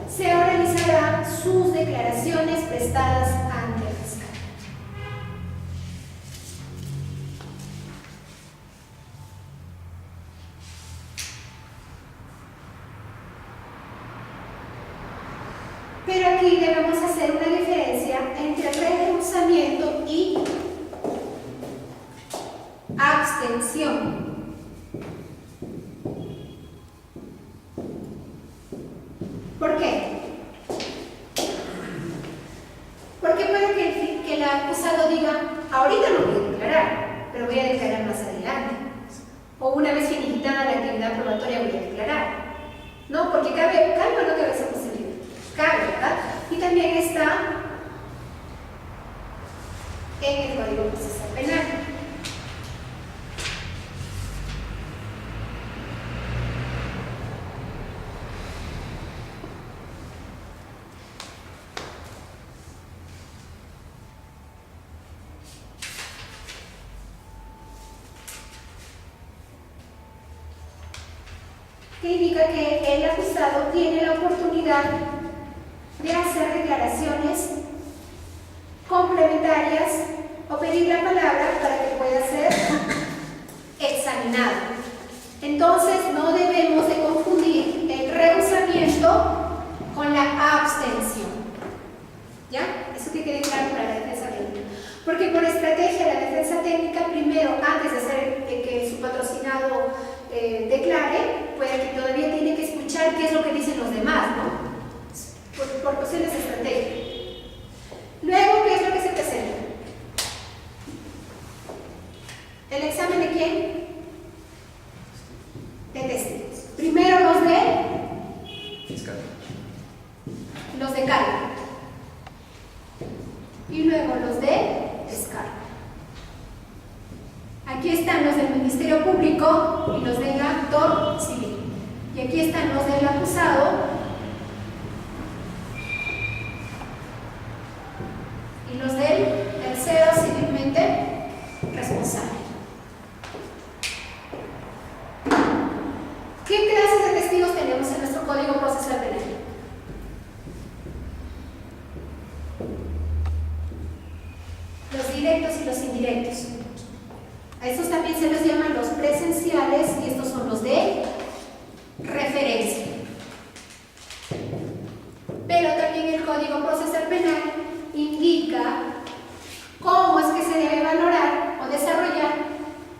se realizarán sus declaraciones prestadas ante el fiscal. Pero aquí debemos hacer una diferencia entre rehusamiento y abstención. ¿Por qué? Porque puede que el acusado diga, ahorita no voy a declarar, pero voy a declarar más adelante. O una vez finiquitada la actividad probatoria voy a declarar. No, porque cabe o no cabe esa posibilidad. Cabe, ¿verdad? Y también está en el Código Procesal Penal. Que indica que el acusado tiene la oportunidad de hacer declaraciones complementarias o pedir la palabra para que pueda ser examinado. Entonces, no debemos de confundir el rehusamiento con la abstención. ¿Ya? Eso que quede claro para la defensa técnica. Porque por estrategia, la defensa técnica, primero, antes de hacer que su patrocinado declare, puede que todavía tiene que escuchar qué es lo que dicen los demás, ¿no? Por cuestiones estratégicas. Luego, ¿qué es lo que se presenta? ¿El examen de quién? De testigos. Primero los de Fiscal. Los de cargo. Y luego los de descargo. Aquí están los del Ministerio Público y los del actor civil. Y aquí están los del acusado y los del tercero civilmente responsable. Código Procesal Penal indica cómo es que se debe valorar o desarrollar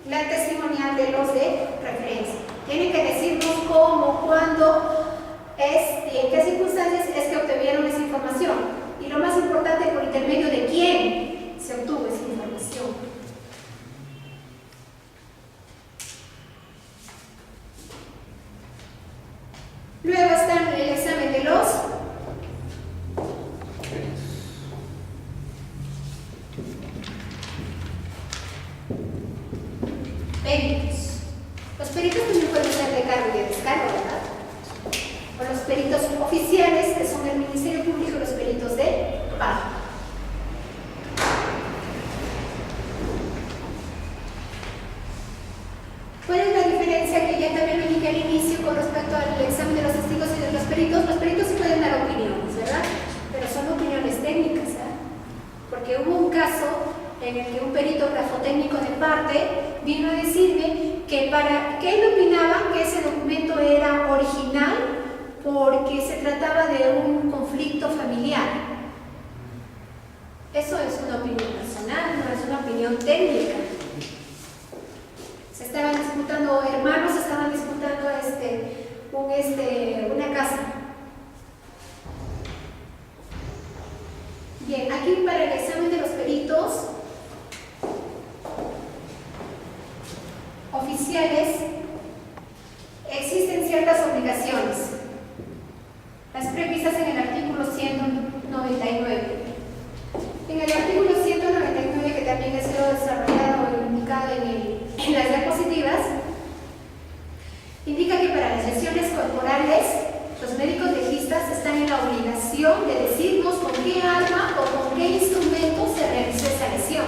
la testimonial de los de referencia. Tiene que decirnos cómo, cuándo es y en qué circunstancias es que obtuvieron esa información. Y lo más importante, por intermedio de quién se obtuvo esa información. Luego está el examen de los peritos. Los peritos también pueden ser de cargo y de descargo, ¿verdad? O los peritos oficiales, que son el Ministerio Público, y los peritos de pago. ¿Cuál es la diferencia que ya también me indiqué al inicio con respecto al examen de los testigos y de los peritos? Los peritos sí pueden dar opiniones, ¿verdad? Pero son opiniones técnicas, ¿eh? Porque hubo un caso en el que un perito grafotécnico de parte vino a decirme que él opinaba que ese documento era original porque se trataba de un conflicto familiar. Eso es una opinión personal, no es una opinión técnica. Se estaban disputando, hermanos estaban disputando una casa. Bien, aquí para el examen de los peritos oficiales existen ciertas obligaciones, las previstas en el artículo 199. En el artículo 199, que también ha sido desarrollado o indicado en las diapositivas, indica que para las lesiones corporales los médicos legistas están en la obligación de decirnos con qué arma o con qué instrumento se realizó esa lesión.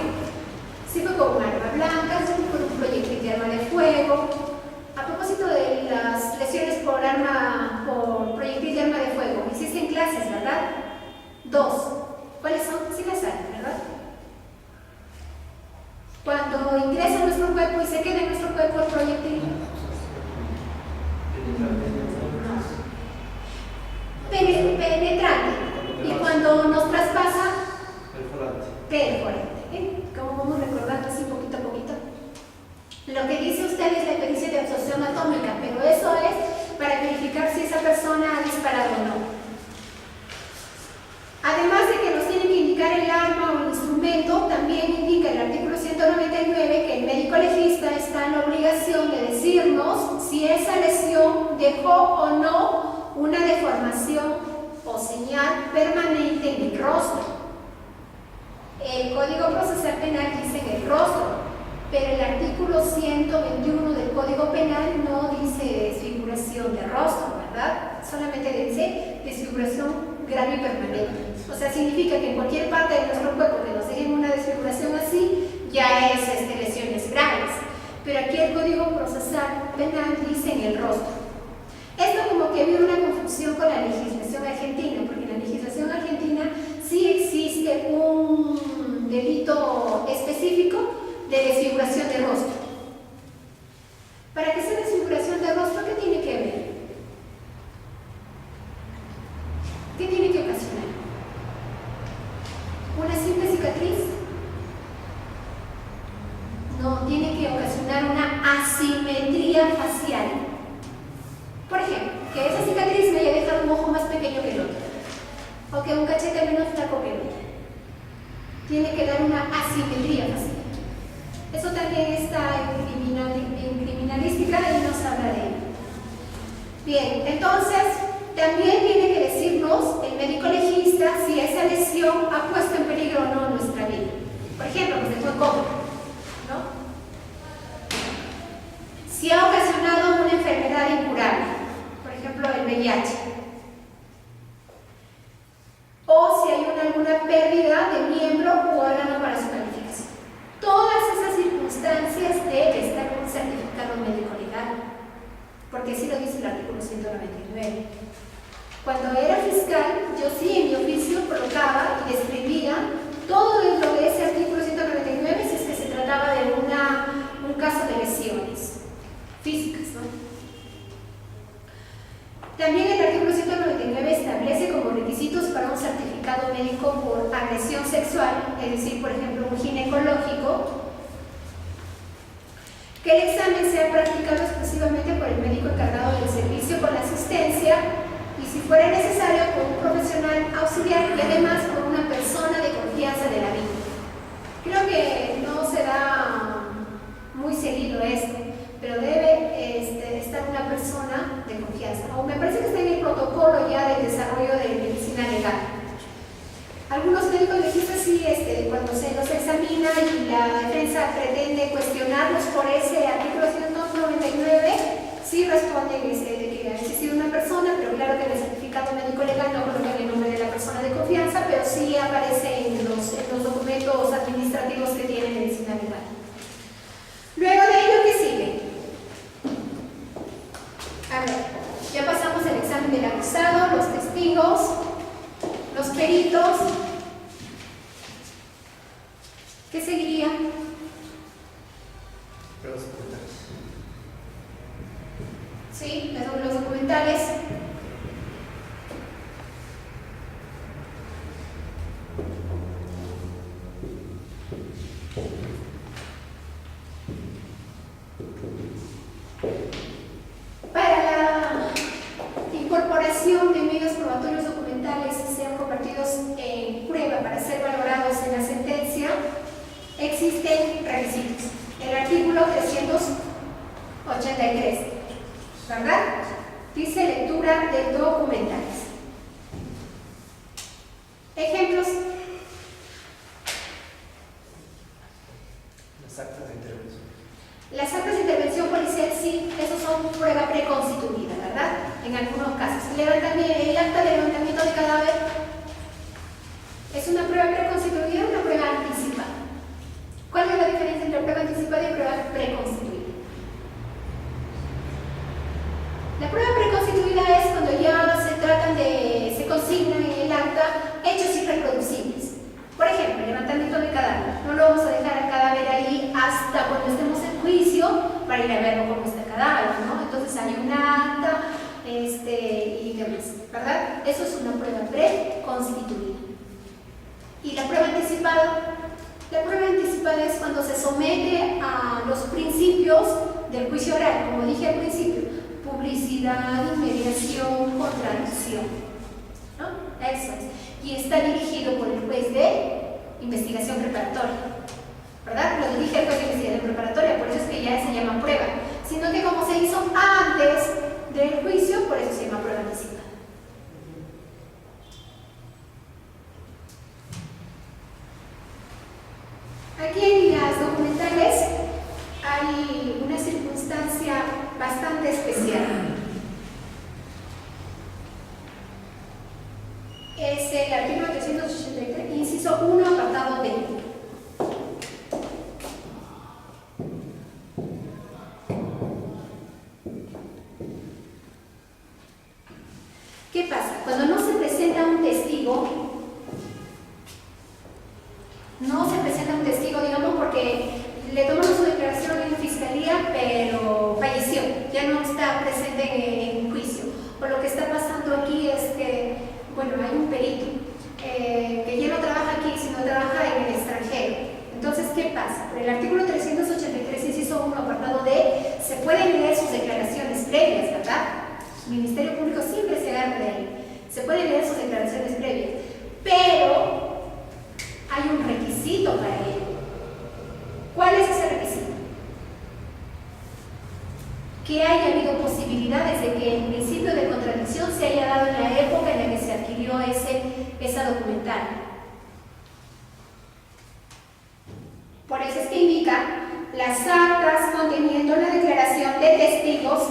Si fue con un arma blanca, si fue con un proyectil de arma de fuego. A propósito de las lesiones por proyectil de arma de fuego, existen clases, ¿verdad? 2. ¿Cuáles son? Sí las hay, ¿verdad? Cuando ingresa a nuestro cuerpo y se queda en nuestro cuerpo el proyectil. Penetrante. Y cuando nos traspasa, perforante. Como vamos recordando así poquito a poquito. Lo que dice usted es la pericia de absorción atómica, pero eso es para verificar si esa persona ha disparado o no. Además de que nos tiene que indicar el arma o el instrumento, también indica el artículo 199 que el médico legista está en la obligación de decirnos si esa lesión dejó o no una deformación o señal permanente en el rostro. El Código Procesal Penal dice en el rostro, pero el artículo 121 del Código Penal no dice desfiguración de rostro, ¿verdad? Solamente dice desfiguración grave y permanente. O sea, significa que en cualquier parte de nuestro cuerpo que nos dejen una desfiguración así, ya es lesiones graves. Pero aquí el Código Procesal Penal dice en el rostro. Esto como que había una confusión con la legislación argentina, porque en la legislación argentina sí existe un delito específico de desfiguración de rostro. Para que sea desfiguración de rostro, ¿qué tiene que ver? ¿Qué tiene que ocasionar? ¿Una simple cicatriz? No, tiene que ocasionar una asimetría facial. Por ejemplo, que esa cicatriz me haya dejado un ojo más pequeño que el otro, o que un cachete menos flaco que el otro. Tiene que dar una asimetría facial. Eso también está en criminalística y nos habla de ello. Bien, entonces también tiene que decirnos el médico legista si esa lesión ha puesto en peligro o no nuestra vida. Por ejemplo, nos dejó en coma, ¿no? Si ha ocasionado una enfermedad incurable, por ejemplo el VIH, o si hay alguna pérdida de miembro u órgano para su calificación. Todas esas circunstancias debe estar con un certificado médico legal, porque así lo dice el artículo 199. Cuando era fiscal, yo sí en mi oficio colocaba y describía todo lo de ese artículo 199 si es que se trataba de un caso de lesiones físicas, ¿no? También el artículo 199 establece como requisitos para un certificado procesal, es decir, por ejemplo, un ginecológico, que el examen sea practicado exclusivamente por el médico encargado del servicio con la asistencia y, si fuera necesario, por un profesional auxiliar y además por una persona de confianza de la víctima. Creo que no se da muy seguido esto, pero debe estar una persona de confianza. O me parece que está en el protocolo ya del desarrollo de medicina legal. Algunos médicos legistas sí, cuando se los examina y la defensa pretende cuestionarlos por ese artículo 199, sí responden de que ha existido una persona, pero claro que en el certificado médico legal no colocan el nombre de la persona de confianza, pero sí aparece en los documentos administrativos que tiene medicina legal. Luego de ello, ¿qué sigue? A ver, ya pasamos el examen del acusado, los testigos, los peritos. ¿Qué seguiría? Pruebas documentales. Sí, los documentales. Para la incorporación de medios probatorios documentales que sean convertidos en prueba para ser valorados en la sentencia, existen requisitos. El artículo 383, ¿verdad? Dice lectura de documentales. Ejemplos. Las actas de intervención. Las actas de intervención policial, sí, esos son prueba preconstituida, ¿verdad? En algunos casos. El acta de levantamiento de cadáver es una prueba preconstituida o una prueba anticipada. ¿Cuál es la diferencia entre prueba anticipada y prueba preconstituida? La prueba preconstituida es cuando ya se consignan en el acta hechos irreproducibles. Por ejemplo, levantamiento de cadáver. No lo vamos a dejar al cadáver ahí hasta cuando estemos en juicio para ir a verlo cómo está el cadáver, ¿no? Entonces hay un acta y demás, ¿verdad? Eso es una prueba preconstituida. ¿Y la prueba anticipada? La prueba anticipada es cuando se somete a los principios del juicio oral, como dije al principio: publicidad, inmediación, contradicción, ¿no? Eso es. Y está dirigido por el juez de investigación preparatoria, ¿verdad? Lo dirige el juez de investigación preparatoria, por eso es que ya se llama prueba, sino que como se hizo antes del juicio, por eso se llama prueba anticipada. Aquí en las documentales hay una circunstancia bastante especial. Es el artículo 383, inciso 1, apartado B. ¿Qué pasa? Cuando no se presenta un testigo, digamos, porque le tomamos su declaración en fiscalía, pero falleció, ya no está presente en juicio. O lo que está pasando aquí es que, bueno, hay un perito que ya no trabaja aquí, sino trabaja en el extranjero. Entonces, ¿qué pasa? Por el artículo 383, inciso 1, apartado D, se pueden leer sus declaraciones previas, ¿verdad? El Ministerio Público siempre se agarra de ahí. Se pueden leer sus declaraciones previas, pero hay un requisito para ello. ¿Cuál es ese requisito? Que haya habido posibilidades de que el principio de contradicción se haya dado en la época en la que se adquirió esa documental. Por eso es que indica las actas conteniendo la declaración de testigos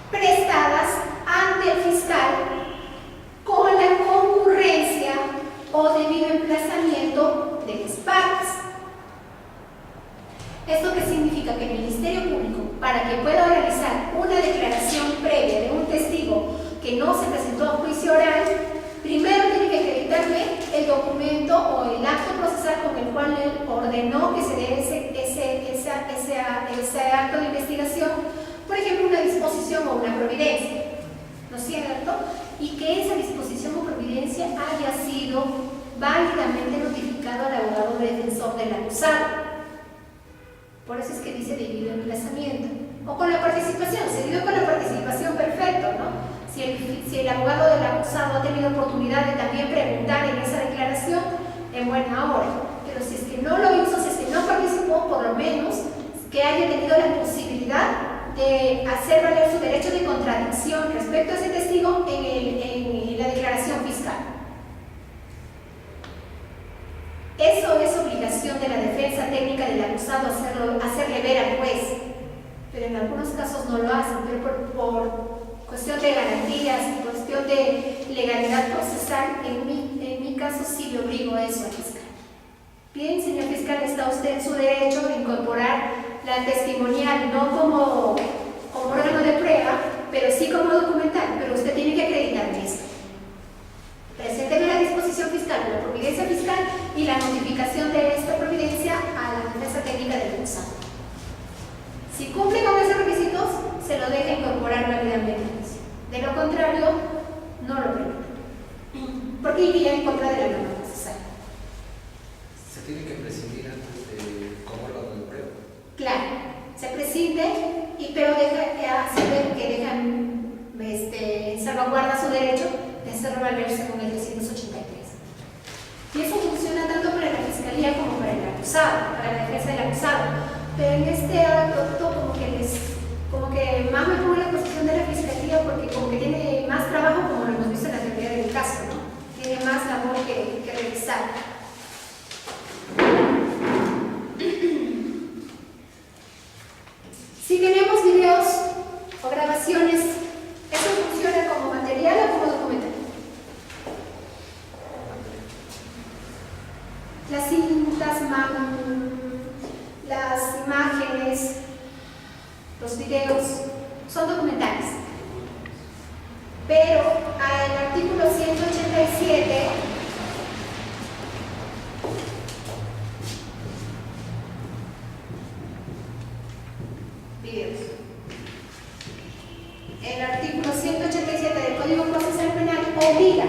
prestadas ante el fiscal con la concurrencia o debido emplazamiento de las partes. ¿Esto qué significa? Que el Ministerio Público, para que pueda realizar una declaración previa de un testigo que no se presentó a juicio oral, primero tiene que acreditarle el documento o el acto procesal con el cual él ordenó que se dé ese acto de investigación, por ejemplo, una disposición o una providencia, ¿no es cierto? Y que esa disposición o providencia haya sido válidamente notificado al abogado defensor del acusado. Por eso es que dice debido emplazamiento. O con la participación, seguido con la participación, perfecto, ¿no? Si el abogado del acusado ha tenido oportunidad de también preguntar en esa declaración, en buena hora. Pero si es que no lo hizo, si es que no participó, por lo menos que haya tenido la posibilidad de hacer valer su derecho de contradicción respecto a ese testigo en la declaración fiscal. Eso es obligación de la defensa técnica del acusado hacerle ver al juez, pero en algunos casos no lo hacen, pero por cuestión de garantías, cuestión de legalidad procesal, en mi caso sí le obligo a eso al fiscal. Bien, señor fiscal, está usted en su derecho de incorporar la testimonial, no como órgano de prueba, pero sí como documental, pero usted tiene que acreditarme esto. Presénteme la disposición fiscal, la providencia fiscal y la notificación de esta providencia a la defensa técnica del acusado. Si cumple con esos requisitos, se lo deja incorporar válidamente. De lo contrario, no lo permite, porque iría en contra de la norma procesal. ¿Se tiene que prescindir antes de como órgano de prueba? Claro, se prescinde, pero hace ver que dejan salvaguarda su derecho de hacerlo valer según el 383. Y eso funciona tanto para la fiscalía como para el acusado, para la defensa del acusado. Pero en este acto como que más me pongo en la posición de la fiscalía porque como que tiene más trabajo, como lo hemos visto en la teoría del caso, ¿no? Tiene más labor que realizar. Si tenemos videos o grabaciones, ¿eso funciona como material o como documental? Las cintas, las imágenes, los videos son documentales. Pero al artículo 187 videos. El artículo 187 del Código Procesal Penal obliga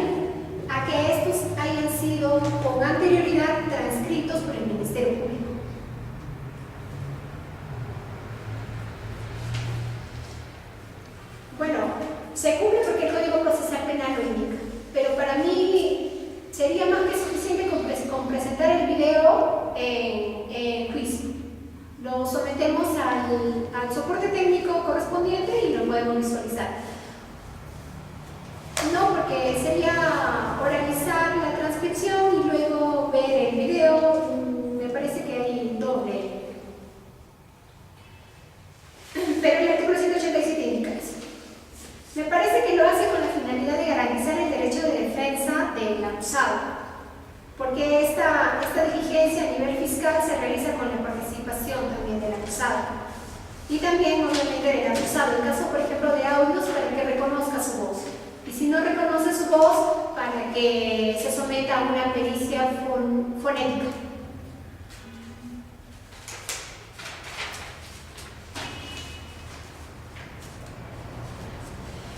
a que estos hayan sido con anterioridad transcritos por el Ministerio Público. Bueno, se cumple porque el Código Procesal Penal lo indica, pero para mí sería más que suficiente con presentar el video en juicio. Lo sometemos al soporte técnico correspondiente y lo podemos visualizar. No, porque sería oralizar la transcripción y luego ver el video. Me parece que hay doble. Pero el artículo 187 indica eso. Me parece que lo hace con la finalidad de garantizar el derecho de defensa del acusado, porque esta diligencia a nivel fiscal se realiza con la participación también del acusado y también obviamente del acusado, en caso por ejemplo de audios, para que reconozca su voz, y si no reconoce su voz, para que se someta a una pericia fonética.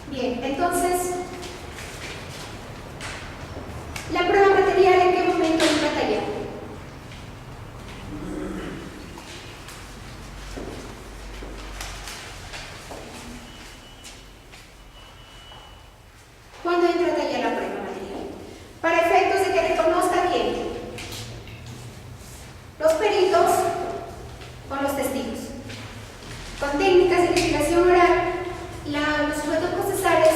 Bien, entonces, la prueba material, ¿en qué momento entra a taller? ¿Cuándo entra a taller la prueba material? Para efectos de que reconozca bien los peritos con los testigos. Con técnicas de investigación oral, los sujetos procesales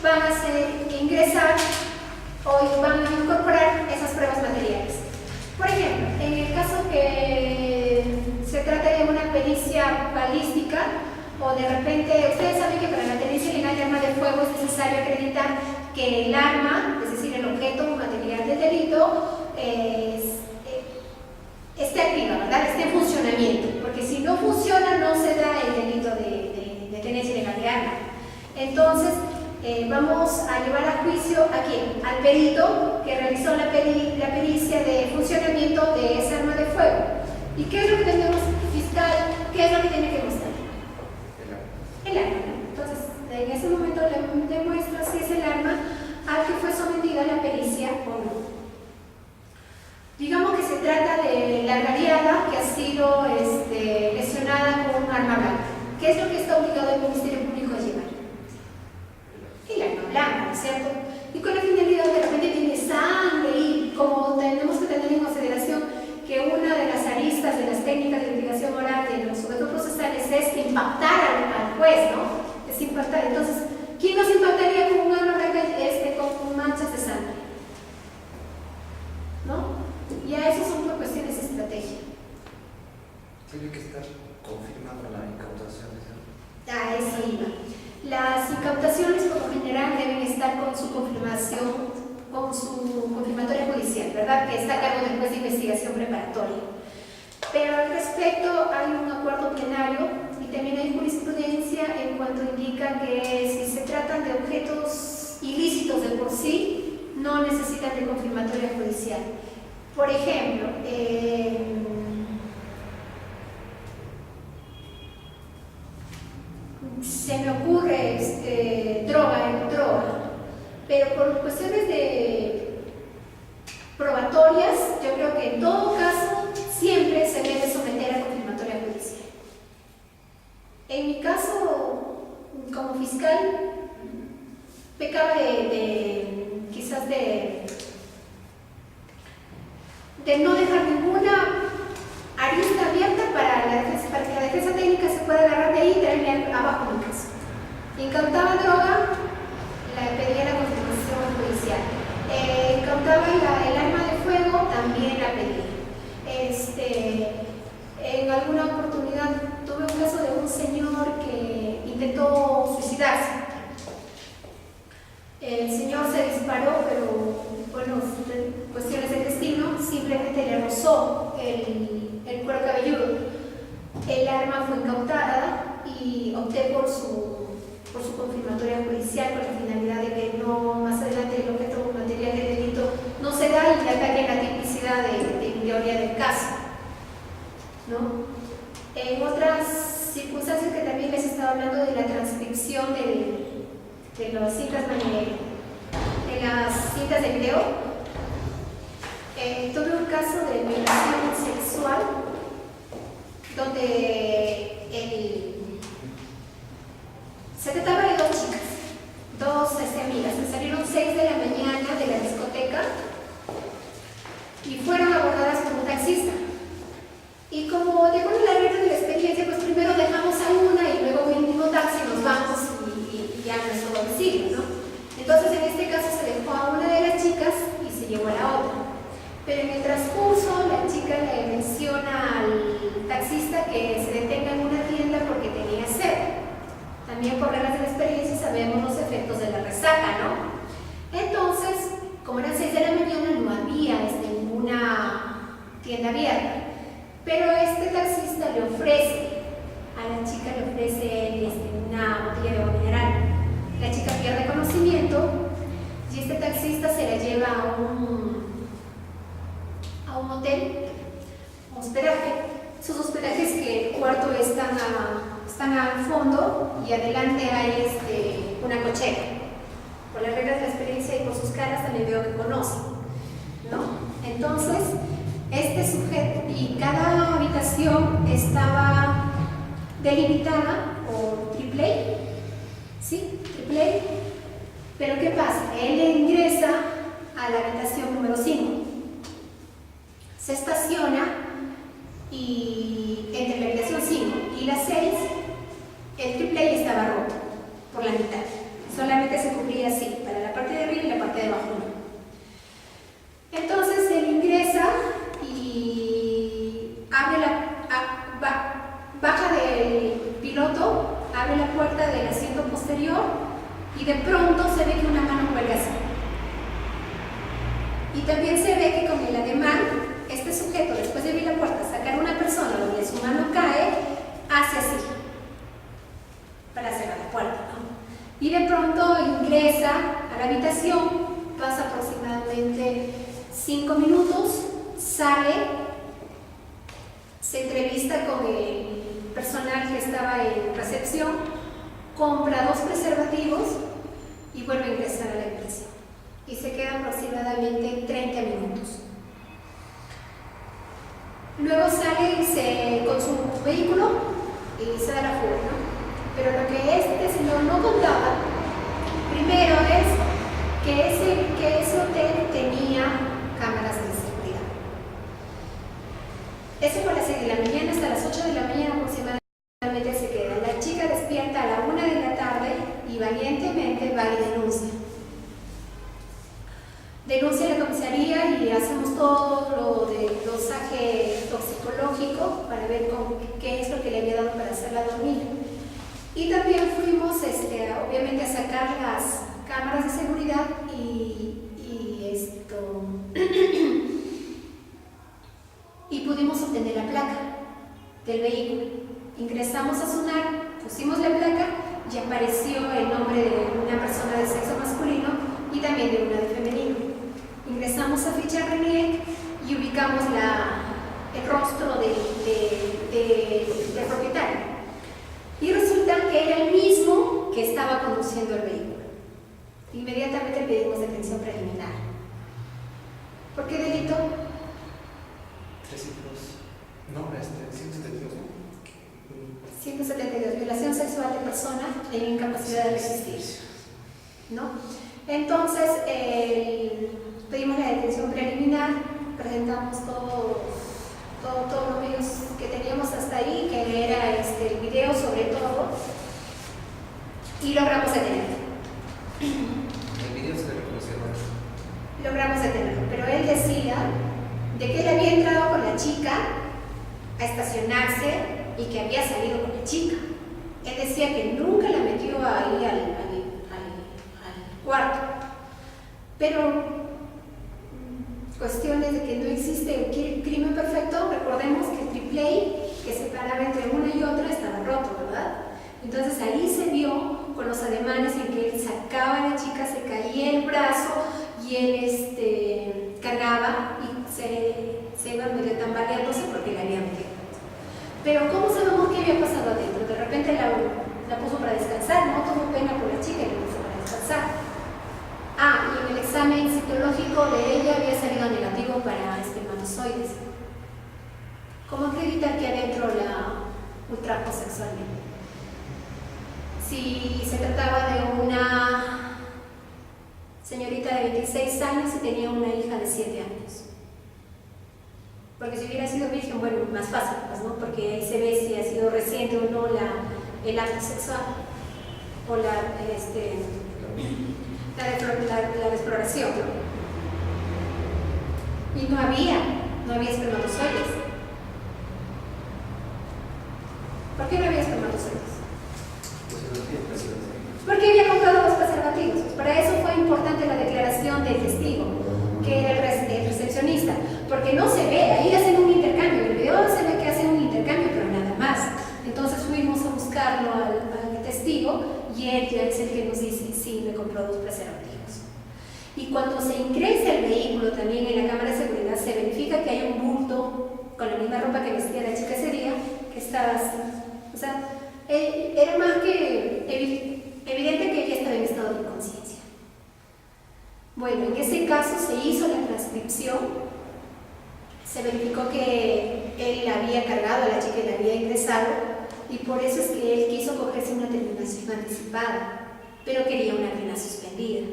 van a ingresar o van a incorporar esas pruebas materiales. Por ejemplo, en el caso que se trate de una pericia balística, o de repente, ustedes saben que para la tenencia legal de arma de fuego es necesario acreditar que el arma, es decir, el objeto o material del delito, esté activa, ¿verdad? Esté en funcionamiento, porque si no funciona no se da el delito de tenencia ilegal de arma. Entonces, vamos a llevar a juicio ¿a quién? Al perito que realizó la pericia de funcionamiento de esa arma de fuego. ¿Y qué es lo que tenemos, fiscal? ¿Qué es lo que tiene que mostrar? El arma. Entonces, en ese momento le muestra si es el arma uno. Digamos que se trata de la radiada que ha sido lesionada con un arma blanca. ¿Qué es lo que está obligado el Ministerio Público a llevar? El arma blanca, ¿no es cierto? Y con la finalidad de repente tiene sangre y como tenemos que tener en consideración que una de las aristas de las técnicas de litigación oral de los sujetos procesales es impactar al juez, ¿no? Es impactar. Entonces, ¿quién nos impactaría con un arma blanca con manchas de sangre? ¿No? Ya eso son por cuestiones de estrategia. Tiene que estar confirmando la incautación. A eso iba. Las incautaciones por lo general deben estar con su confirmación, con su confirmatoria judicial, ¿verdad? Que está a cargo del juez de investigación preparatoria. Pero al respecto hay un acuerdo plenario y también hay jurisprudencia en cuanto indica que si se tratan de objetos ilícitos de por sí, no necesitan de confirmatoria judicial. Por ejemplo, se me ocurre droga, pero por cuestiones de probatorias, yo creo que en todo caso siempre se debe someter a confirmatoria judicial. En mi caso, como fiscal, pecaba quizás de no dejar ninguna arista abierta para que la defensa técnica se pueda agarrar de ahí y traerle abajo mi caso. Incautaba droga, le pedía la confirmación judicial. Incautaba el arma de fuego, también la pedía. En alguna oportunidad tuve un caso de un señor que intentó suicidarse. El señor se disparó, pero bueno, cuestiones del destino, simplemente le rozó el cuero cabelludo. El arma fue incautada y opté por su confirmatoria judicial con la finalidad de que no más adelante el objeto material del delito no se da y ataque la tipicidad de teoría del caso, ¿no? En otras circunstancias que también les estaba hablando de la transcripción de las cintas de video, tuve un caso de violación sexual donde se trataba de dos chicas, dos amigas, que salieron 6 de la mañana de la discoteca y fueron abordadas por un taxista. Y como de acuerdo a la regla de la experiencia, pues primero dejamos a una y luego en el mismo taxi nos vamos y ya a nuestro domicilio, ¿no? Entonces en este caso se dejó a una de las chicas y se llevó a la otra. Pero en el transcurso la chica le menciona al taxista que se detenga en una tienda porque tenía sed. También por reglas de la experiencia sabemos los efectos de la resaca, ¿no? Entonces, como eran 6 de la mañana, no había ninguna tienda abierta. Pero este taxista le ofrece, a la chica le ofrece una botella de agua mineral. La chica pierde conocimiento y este taxista se la lleva a un hotel, hospedaje. Sus hospedajes que el cuarto están al fondo y adelante hay una cochera. Por las reglas de la experiencia y por sus caras también veo que conocen, ¿no? Entonces, este sujeto y cada habitación estaba delimitada por AAA, ¿sí? AAA. Pero ¿qué pasa? Él ingresa a la habitación número 5, se estaciona y entre la habitación 5 y la 6 el AAA estaba roto por la mitad. Solamente se cubría así, para la parte de arriba y la parte de abajo no. Entonces él ingresa y baja del piloto, abre la puerta del asiento posterior y de pronto se ve que una mano cuelga así. Y también se ve que con el ademán, este sujeto, después de abrir la puerta, sacar a una persona donde su mano cae, hace así, para cerrar la puerta, ¿no? Y de pronto ingresa a la habitación, pasa aproximadamente 5 minutos, sale, se entrevista con el personal que estaba en recepción, compra 2 preservativos y vuelve a ingresar a la habitación. y se queda aproximadamente 30 minutos. Luego sale con su vehículo y se da la fuga, ¿no? Pero lo que este señor no contaba, primero es que ese hotel tenía cámaras de seguridad. Eso por las 6 de la mañana hasta las 8 de la mañana aproximadamente se queda. La chica despierta a la 1 de la tarde y valientemente va y denuncia. Denuncia a la comisaría y hacemos todo lo de dosaje toxicológico para ver qué es lo que le había dado para hacerla dormir. Y también fuimos, obviamente, a sacar las cámaras de seguridad y pudimos obtener la placa del vehículo. Ingresamos a SUNAR, pusimos la placa y apareció el nombre de una persona de sexo masculino y también de una de femenino. Ingresamos a ficha RENIEC y ubicamos el rostro del propietario. Y resulta que era el mismo que estaba conduciendo el vehículo. Inmediatamente pedimos detención preliminar. ¿Por qué delito? 172, violación sexual de persona en incapacidad de resistir, ¿no? Entonces, pedimos la detención preliminar, presentamos todos los medios que teníamos hasta ahí, que era el video sobre todo, y logramos detenerlo. El video se le reconoció. Logramos detenerlo, pero él decía de que él había entrado con la chica a estacionarse y que había salido con la chica. Él decía que nunca la metió ahí al cuarto, pero cuestiones de que no existe el crimen perfecto. Recordemos que el triplay que separaba entre una y otra estaba roto, ¿verdad? Entonces ahí se vio con los ademanes en que él sacaba a la chica, se caía el brazo y él cargaba y se iba medio tambaleándose porque la había metido. Pero ¿cómo sabemos qué había pasado adentro? De repente la puso para descansar, no tuvo pena por la chica y la puso para descansar. Y en el examen citológico de ella había salido negativo para espermatozoides. ¿Cómo acreditar que adentro la ultrajó sexualmente? Si se trataba de una señorita de 26 años y tenía una hija de 7 años. Porque si hubiera sido virgen, bueno, más fácil, pues, ¿no? Porque ahí se ve si ha sido reciente o no el acto sexual o la exploración, ¿no? Y no había espermatozoides. ¿Por qué no había espermatozoides? Porque había comprado los preservativos. Para eso fue importante la declaración del testigo, que era el recepcionista, porque no se ve, ahí hacen un intercambio, en el video se ve que hacen un intercambio, pero nada más. Entonces fuimos a buscarlo al testigo y él ya es el que nos dice, sí, me compró 2 preservativos. Y cuando se ingresa el vehículo también en la cámara de seguridad, se verifica que hay un bulto con la misma ropa que vestía la chica ese día, que estaba así. O sea, era más que evidente que ella estaba en estado de inconsciencia. Bueno, en ese caso se hizo la transcripción, se verificó que él la había cargado a la chica y la había ingresado, y por eso es que él quiso cogerse una terminación anticipada, pero quería una pena suspendida.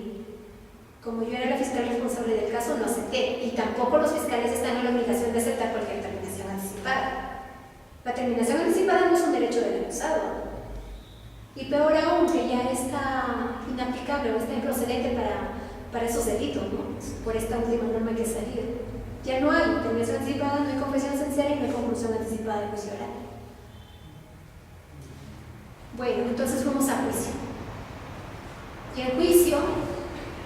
Como yo era la fiscal responsable del caso, no acepté, y tampoco los fiscales están en la obligación de aceptar cualquier terminación anticipada. La terminación anticipada no es un derecho del acusado, y peor aún, que ya está inaplicable o está improcedente para esos delitos, ¿no? Por esta última norma que ha salido. Ya no hay terminación anticipada, no hay confesión sincera y no hay conclusión anticipada de juicio oral. Bueno, entonces fuimos a juicio. Y el juicio,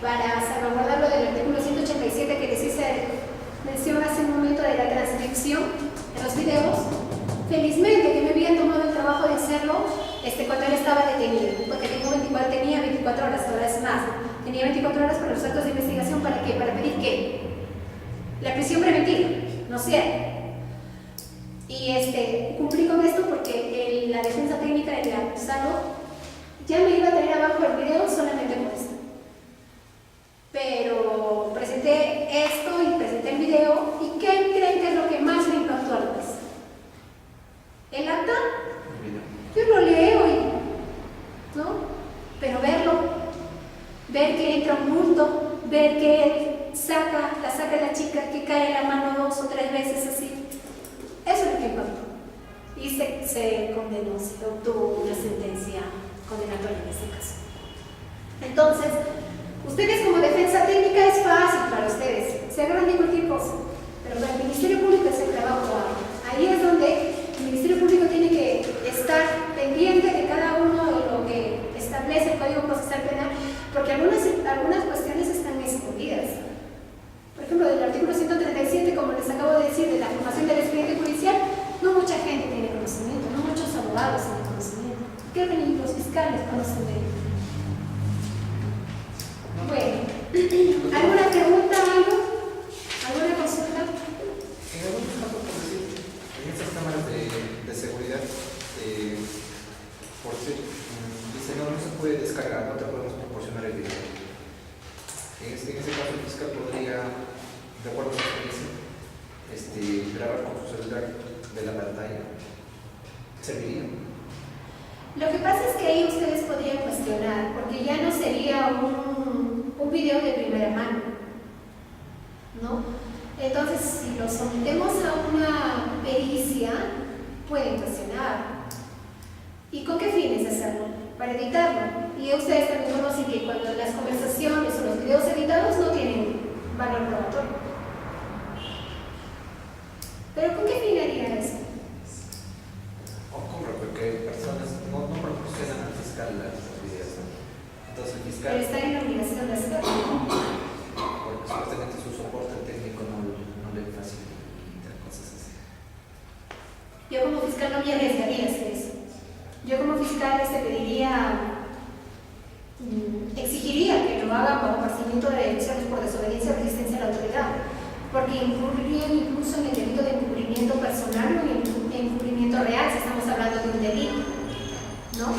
para salvaguardar lo del artículo 187 que les hice mención hace un momento de la transcripción de los videos, felizmente que me habían tomado el trabajo de hacerlo cuando él estaba detenido, porque tenía 24 horas, ahora es más, tenía 24 horas para los actos de investigación. ¿Para qué? Para pedir ¿qué? La prisión preventiva, ¿no es cierto? Y cumplí con esto porque la defensa técnica del acusado ya me iba a traer abajo el video solamente por esto. Pero pero verlo, ver que entra un bulto, ver que la saca la chica, que cae la mano 2 o 3 veces así, eso es lo que impactó. Y se condenó, se obtuvo una sentencia condenatoria en este caso. Entonces, ustedes como defensa técnica es fácil para ustedes, se agarran de cualquier cosa, pero para el Ministerio Público es el trabajo arduo. Ahí es donde el Ministerio Público tiene que estar pendiente de cada uno de lo que establece el Código Procesal Penal, porque algunas cuestiones están escondidas. Por ejemplo, del artículo 137, como les acabo de decir, de la formación del expediente judicial, no mucha gente tiene conocimiento, no muchos abogados tienen conocimiento. Creo que ni los fiscales conocen de ello. Bueno, ¿alguna pregunta, algo? ¿Alguna consulta? En algunos casos, por decir, en estas cámaras de seguridad, por decir, dice no se puede descargar, no te podemos proporcionar el video. En ese caso, el fiscal podría, de acuerdo a su experiencia, grabar con su celular de la pantalla. ¿Serviría? Lo que pasa es que ahí ustedes podrían cuestionar, porque ya no sería un video de primera mano, ¿no? Entonces, si lo sometemos a una pericia, pueden cuestionar. ¿Y con qué fines hacerlo? Para editarlo. Y ustedes también conocen que cuando las conversaciones o los videos editados no tienen valor probatorio. ¿Pero con qué fin haría eso? Ocurre porque personas no proporcionan al fiscal los videos, ¿no? Entonces el fiscal, Pero está en la obligación de hacerlo. porque supuestamente su soporte técnico no le facilita cosas así. Yo como fiscal no me arriesgaría a hacer eso. Yo como fiscal exigiría que lo hagan bajo procedimiento de elecciones por desobediencia o resistencia a la autoridad, porque incurrirían incluso en el delito de encubrimiento personal o en encubrimiento real, si estamos hablando de un delito, ¿no?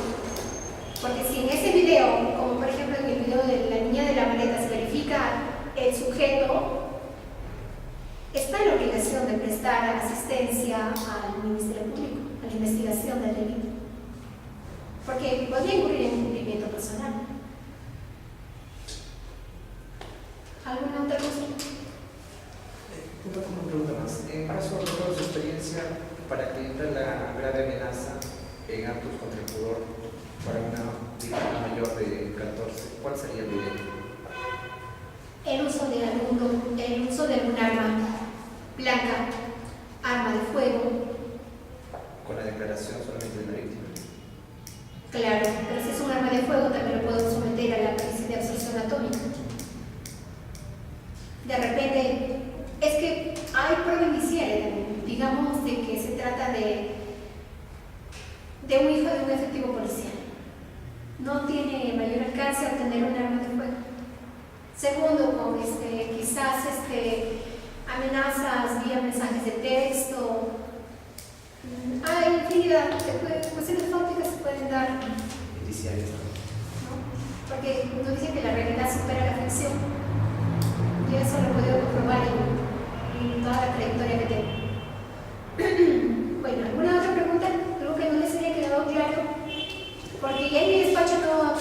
Porque si en ese video, como por ejemplo en el video de la niña de la maleta, se verifica el sujeto, está en la obligación de prestar asistencia al Ministerio Público, a la investigación del delito, porque podría incurrir en cumplimiento personal. ¿Alguna otra cosa? Una pregunta más. En caso de su experiencia para acreditar la grave amenaza en actos contra el pudor para una víctima mayor de 14, ¿cuál sería el video? El uso de algún arma blanca, arma de fuego. Con la declaración solamente de la víctima. Claro, pero si es un arma de fuego también lo puedo someter a la pericia de absorción atómica. De repente, es que hay prueba indiciaria también, digamos de que se trata de un hijo de un efectivo policial. No tiene mayor alcance a obtener un arma de fuego. Segundo, con quizás amenazas vía mensajes de texto. Hay infinidad de cuestiones fácticas que se pueden dar, Indiciarias, ¿no? Porque uno dice que la realidad supera la ficción. Y eso lo he podido comprobar en toda la trayectoria que tengo. Bueno, ¿alguna otra pregunta? Algo que no les haya quedado claro. Porque ya en mi despacho no